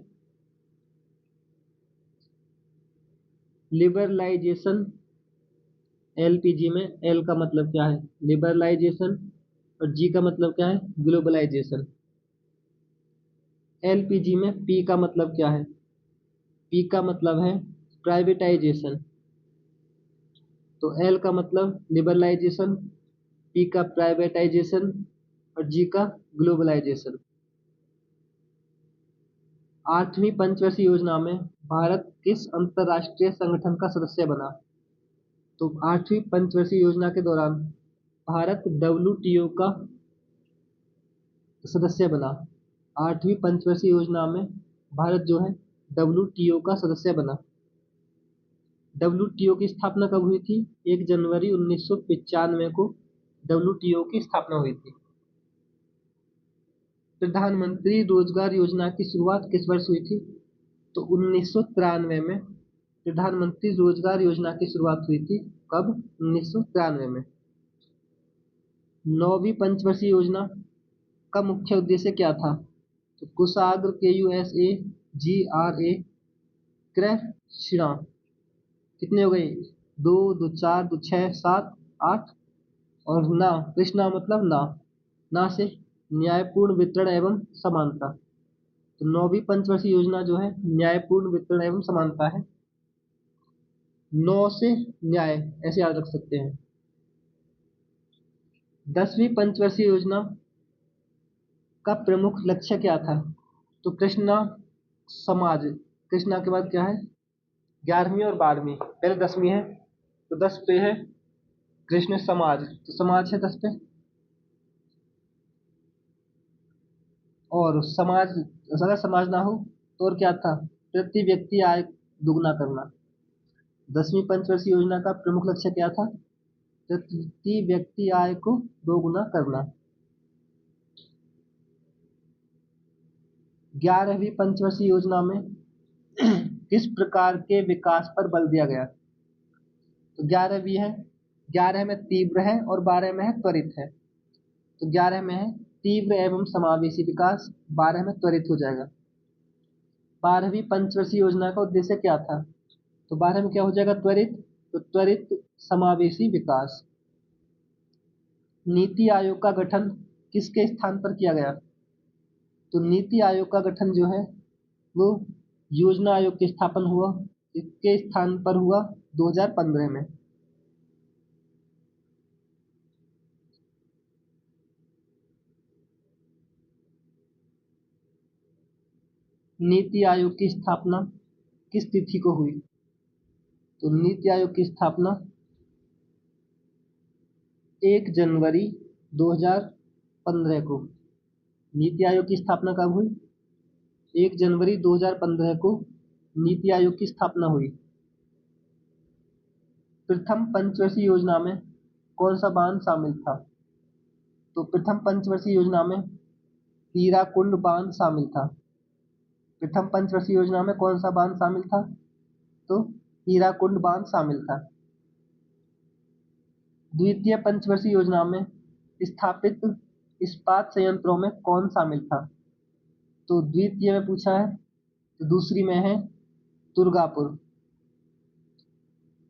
लिबरलाइजेशन। LPG में एल का मतलब क्या है? लिबरलाइजेशन। और जी का मतलब क्या है? ग्लोबलाइजेशन। LPG में पी का मतलब क्या है? पी का मतलब है प्राइवेटाइजेशन। तो एल का मतलब लिबरलाइजेशन, पी का प्राइवेटाइजेशन और जी का ग्लोबलाइजेशन। 8वीं पंचवर्षीय योजना में भारत किस अंतरराष्ट्रीय संगठन का सदस्य बना? तो 8वीं पंचवर्षीय योजना के दौरान भारत WTO का सदस्य बना। 8वीं पंचवर्षीय योजना में भारत जो है WTO का सदस्य बना। WTO की स्थापना कब हुई थी? 1 जनवरी 1995 को WTO की स्थापना हुई थी। प्रधानमंत्री रोजगार योजना की शुरुआत किस वर्ष हुई थी? तो 1993 में प्रधानमंत्री रोजगार योजना की शुरुआत हुई थी। कब? 1993 में। 9वीं पंचवर्षीय योजना का मुख्य उद्देश्य क्या था? तो कुशाग्र KUSAGRA कृष्णा कितने हो गए? 2 2 4 2 6 7 8। और ना, कृष्णा मतलब ना से न्यायपूर्ण वितरण एवं समानता। तो 9वीं पंचवर्षीय योजना जो है न्यायपूर्ण वितरण एवं समानता है। 9 से न्याय, ऐसे याद रख सकते हैं। 10वीं पंचवर्षीय योजना का प्रमुख लक्ष्य क्या था? तो कृष्णा समाज। कृष्णा के बाद क्या है? 11वीं और 12वीं, पहले 10वीं है तो 10 पे है कृष्ण समाज, तो समाज है 10 पे। और समाज, अगर समाज ना हो तो और क्या था? प्रति व्यक्ति आय दुगना करना। 10वीं पंचवर्षीय योजना का प्रमुख लक्ष्य क्या था? प्रति व्यक्ति आय को दोगुना करना। 11वीं पंचवर्षीय योजना में किस प्रकार के विकास पर बल दिया गया? तो 11वीं है, 11 में तीव्र है और 12 में है त्वरित है। तो 11 में है तीव्र एवं समावेशी विकास, 12 में त्वरित हो जाएगा। 12वीं पंचवर्षीय योजना का उद्देश्य क्या था? तो 12 में क्या हो जाएगा? त्वरित। तो त्वरित समावेशी विकास। नीति आयोग का गठन किसके स्थान पर किया गया? तो नीति आयोग का गठन जो है वो योजना आयोग के स्थापन हुआ, इसके स्थान पर हुआ 2015 में। नीति आयोग की स्थापना किस तिथि को हुई? तो नीति आयोग की स्थापना 1 जनवरी 2015 को। नीति आयोग की स्थापना कब हुई? 1 जनवरी 2015 को नीति आयोग की स्थापना हुई। प्रथम पंचवर्षीय योजना में कौन सा बांध शामिल था? तो प्रथम पंचवर्षीय योजना में हीराकुंड बांध शामिल था। प्रथम पंचवर्षीय योजना में कौन सा बांध शामिल था? तो हीराकुंड बांध शामिल था। द्वितीय पंचवर्षीय योजना में स्थापित इस्पात संयंत्रों में कौन शामिल था? तो द्वितीय में पूछा है, तो दूसरी में है दुर्गापुर।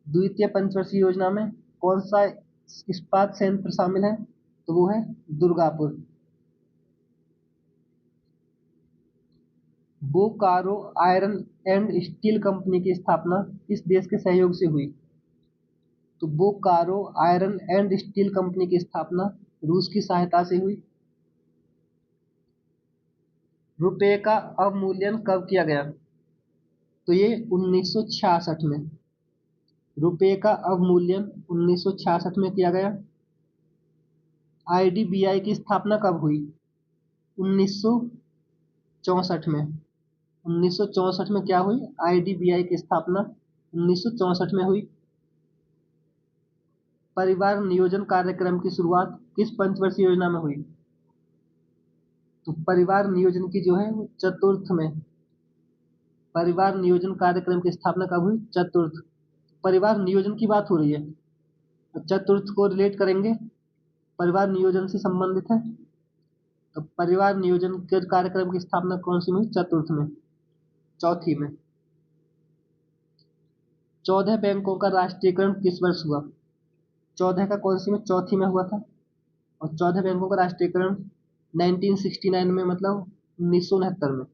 द्वितीय पंचवर्षीय योजना में कौन सा इस्पात संयंत्र शामिल है? तो वो है Durgapur. Bokaro iron and steel company की स्थापना किस देश के सहयोग से हुई? तो Bokaro iron and steel company की स्थापना रूस की सहायता से हुई। रुपए का अवमूल्यन कब किया गया? तो ये 1966 में। रुपए का अवमूल्यन 1966 में किया गया। आईडीबीआई की स्थापना कब हुई? 1964 में। 1964 में क्या हुई? आईडीबीआई की स्थापना 1964 में हुई। परिवार नियोजन कार्यक्रम की शुरुआत किस पंचवर्षीय योजना में हुई? तो परिवार नियोजन की जो है वो चतुर्थ में। परिवार नियोजन कार्यक्रम की स्थापना कब हुई? चतुर्थ। परिवार नियोजन की बात हो रही है तो चतुर्थ को रिलेट करेंगे, परिवार नियोजन से संबंधित है। तो परिवार नियोजन के कार्यक्रम की स्थापना कौन सी में हुई? चतुर्थ में, चौथी में। 14 बैंकों का राष्ट्रीयकरण किस वर्ष हुआ? 14 का कौन सी में? चौथी में हुआ था। और 14 बैंकों का राष्ट्रीयकरण 1969 में, मतलब 1969 में।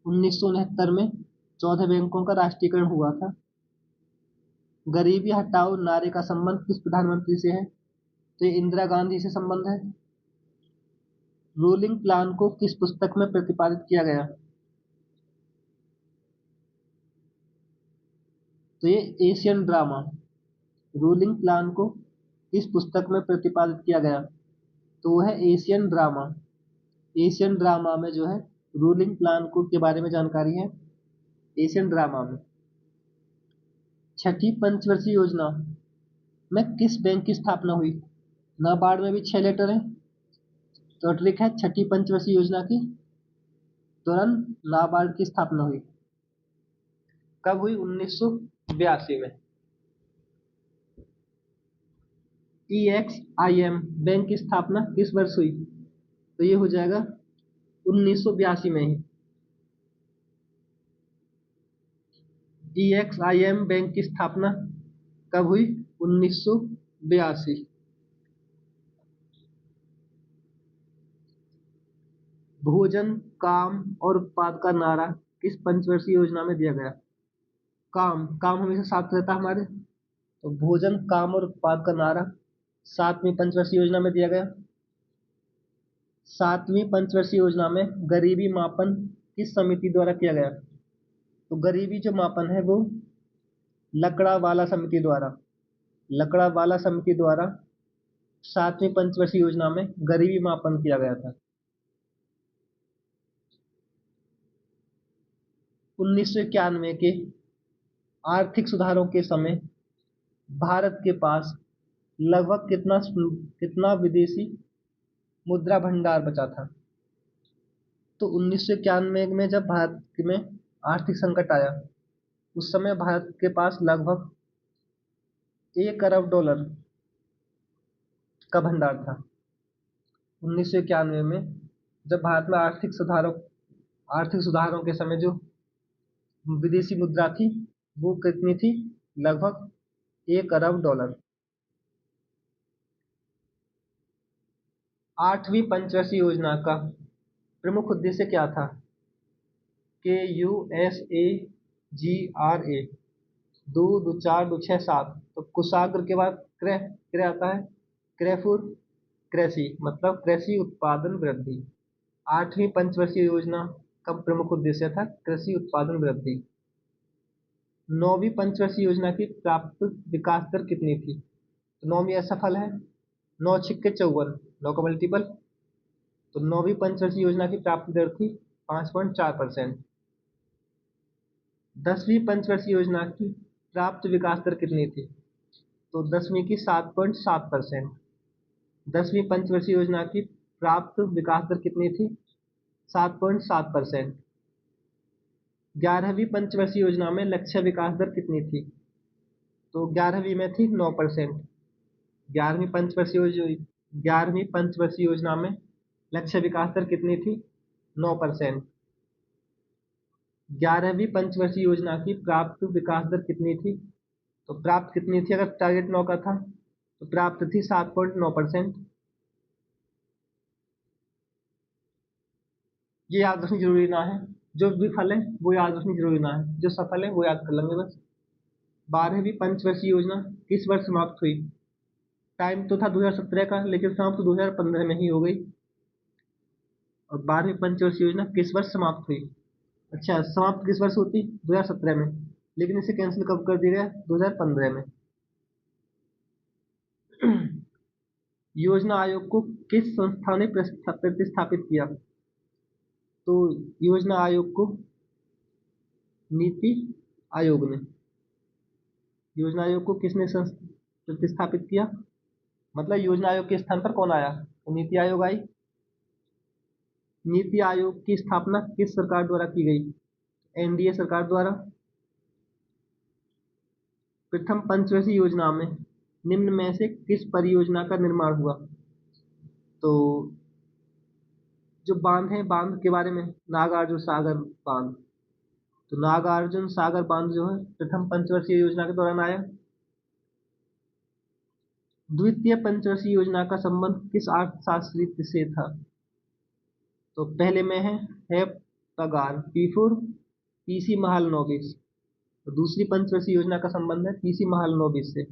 1969 में 14 बैंकों का राष्ट्रीयकरण हुआ था। गरीबी हटाओ नारे का संबंध किस प्रधानमंत्री से है? तो ये इंदिरा गांधी से संबंध है। रूलिंग प्लान को किस पुस्तक में प्रतिपादित किया गया? तो ये एशियन ड्रामा। रूलिंग प्लान को किस पुस्तक में प्रतिपादित किया गया? तो वो है एशियन ड्रामा। एशियन ड्रामा में जो है रूलिंग प्लान को के बारे में जानकारी है, एशियन ड्रामा में। छठी पंचवर्षीय योजना में किस बैंक की स्थापना हुई? नाबार्ड में भी 6 लेटर हैं, तो ट्रिक है छठी पंचवर्षीय योजना की तुरंत नाबार्ड की स्थापना हुई। कब हुई? 1982 में। EXIM बैंक की स्थापना किस वर्ष हुई? तो ये हो जाएगा 1982 में ही। EXIM बैंक की स्थापना कब हुई? 1982। भोजन, काम और उत्पाद का नारा किस पंचवर्षीय योजना में दिया गया? काम, काम हमेशा साथ रहता है हमारे, तो भोजन, काम और उत्पाद का नारा 7वीं पंचवर्षीय योजना में दिया गया। 7वीं पंचवर्षीय योजना में गरीबी मापन किस समिति द्वारा किया गया? तो गरीबी जो मापन है वो लकड़ावाला समिति द्वारा, लकड़ावाला समिति द्वारा 7वीं पंचवर्षीय योजना में गरीबी मापन किया गया था। 1991 के आर्थिक सुधारों के समय भारत के पास लगभग कितना विदेशी मुद्रा भंडार बचा था? तो 1991 में जब भारत में आर्थिक संकट आया, उस समय भारत के पास लगभग $1 अरब का भंडार था। 1991 में जब भारत में आर्थिक सुधारों के समय जो विदेशी मुद्रा थी वो कितनी थी? लगभग $1 अरब। 8वीं पंचवर्षीय योजना का प्रमुख उद्देश्य क्या था? KUSAGRA 2 2 4 2 6 7। तो कुशाग्र के बाद क्रय क्रय आता है, क्रयफुर कृषि मतलब कृषि उत्पादन वृद्धि। 8वीं पंचवर्षीय योजना का प्रमुख उद्देश्य था कृषि उत्पादन वृद्धि। 9वीं पंचवर्षीय योजना की प्राप्त विकास दर कितनी थी? तो 9वीं असफल है, 9 छिक्के 54, 9 का मल्टीपल। तो 9वीं पंचवर्षीय योजना की प्राप्ति दर थी 5.4%। 10वीं पंचवर्षीय योजना की प्राप्त विकास दर कितनी थी? तो 10वीं की 7.7%। 10वीं पंचवर्षीय योजना की प्राप्त विकास दर कितनी थी? 7.7%। 11वीं पंचवर्षीय योजना में लक्ष्य विकास दर कितनी थी? तो 11वीं में थी 9%। 11वीं पंचवर्षीय योजना में लक्ष्य विकास दर कितनी थी? 9%। 11वीं पंचवर्षीय योजना की प्राप्त विकास दर कितनी थी? तो प्राप्त कितनी थी? अगर टारगेट 9 का था तो प्राप्त थी 7.9%। ये याद रखनी जरूरी ना है, जो विफल है वो याद रखनी जरूरी ना है, जो सफल है वो याद कर लेंगे बस। 12वीं पंचवर्षीय योजना किस वर्ष समाप्त हुई? टाइम तो था 2017 का, लेकिन समाप्त तो 2015 में ही हो गई। और 12वीं पंचवर्षीय योजना किस वर्ष समाप्त हुई? अच्छा, समाप्त किस वर्ष होती? 2017 में, लेकिन इसे कैंसिल कब कर दिया गया? 2015 में। योजना आयोग को किस संस्था ने प्रतिस्थापित किया? तो योजना आयोग को नीति आयोग ने। योजना आयोग को किसने प्रतिस्थापित किया? मतलब योजना आयोग के स्थान पर कौन आया? तो नीति आयोग आई। नीति आयोग की स्थापना किस सरकार द्वारा की गई? एनडीए सरकार द्वारा। प्रथम पंचवर्षीय योजना में निम्न में से किस परियोजना का निर्माण हुआ? तो जो बांध है, बांध के बारे में, नागार्जुन सागर बांध। तो नागार्जुन सागर बांध जो है प्रथम पंचवर्षीय योजना के दौरान आया। द्वितीय पंचवर्षीय योजना का संबंध किस अर्थशास्त्री से था? तो पहले में है पगार, P4 PC महालनोबिस। तो दूसरी पंचवर्षीय योजना का संबंध है PC महालनोबिस से।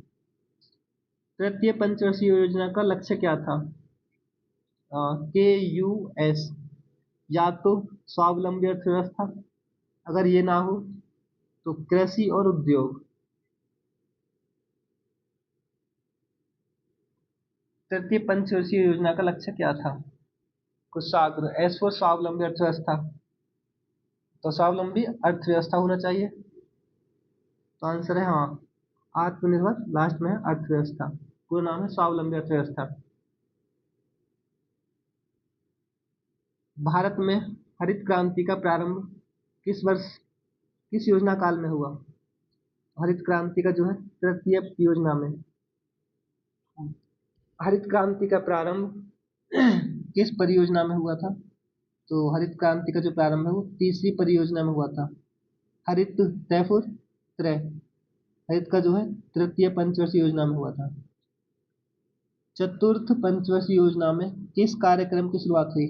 तृतीय पंचवर्षीय योजना का लक्ष्य क्या था? KUS या तो स्वावलंबी अर्थव्यवस्था, अगर ये ना हो तो कृषि और उद्योग। तृतीय पंचवर्षीय योजना का लक्ष्य क्या था? कुशाग्र, S फॉर स्वावलंबी अर्थव्यवस्था। तो स्वावलंबी अर्थव्यवस्था होना चाहिए। तो आंसर है हाँ, आत्मनिर्भर लास्ट में है अर्थव्यवस्था, पूरा नाम है स्वावलंबी अर्थव्यवस्था। भारत में हरित क्रांति का प्रारंभ किस योजना काल में हुआ? हरित क्रांति का जो है तृतीय योजना में। हरित क्रांति का प्रारंभ किस परियोजना में हुआ था? तो हरित क्रांति का जो प्रारंभ है वो तीसरी परियोजना में हुआ था, हरित तैफुर त्रय। हरित का जो है तृतीय पंचवर्षीय योजना में हुआ था। चतुर्थ पंचवर्षीय योजना में किस कार्यक्रम की शुरुआत हुई?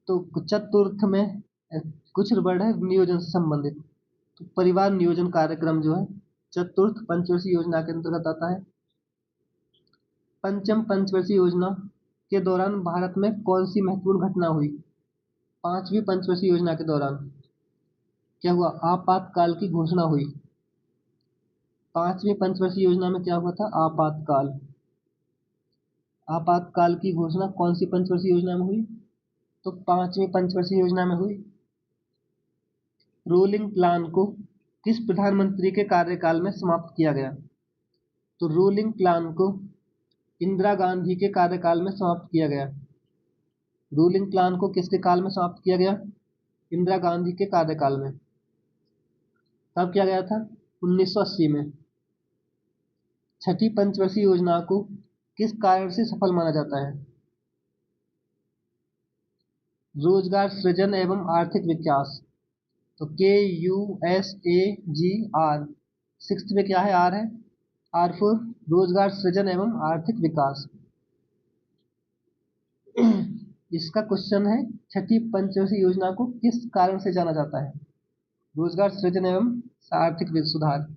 तो चतुर्थ में कुछ वर्ड है नियोजन से संबंधित, तो परिवार नियोजन कार्यक्रम जो है चतुर्थ पंचवर्षीय योजना के अंतर्गत आता है। पंचम पंचवर्षीय योजना के दौरान भारत में कौन सी महत्वपूर्ण घटना हुई? 5वीं पंचवर्षीय योजना के दौरान क्या हुआ? आपातकाल की घोषणा हुई। 5वीं पंचवर्षीय योजना में क्या हुआ था? आपातकाल। आपातकाल की घोषणा कौन सी पंचवर्षीय योजना में हुई? तो 5वीं पंचवर्षीय योजना में हुई। रोलिंग प्लान को किस प्रधानमंत्री के कार्यकाल में समाप्त किया गया? तो रोलिंग प्लान को इंदिरा गांधी के कार्यकाल में समाप्त किया गया? रूलिंग प्लान को किसके काल में समाप्त किया गया? इंदिरा गांधी के कार्यकाल में। कब किया गया था? 1980 में। छठी पंचवर्षीय योजना को किस कारण से सफल माना जाता है? रोजगार सृजन एवं आर्थिक विकास। तो KUSAGR, सिक्स्थ में क्या है? आर है। आर फॉर रोजगार सृजन एवं आर्थिक विकास। इसका क्वेश्चन है, छठी पंचवर्षीय योजना को किस कारण से जाना जाता है? रोजगार सृजन एवं आर्थिक सुधार।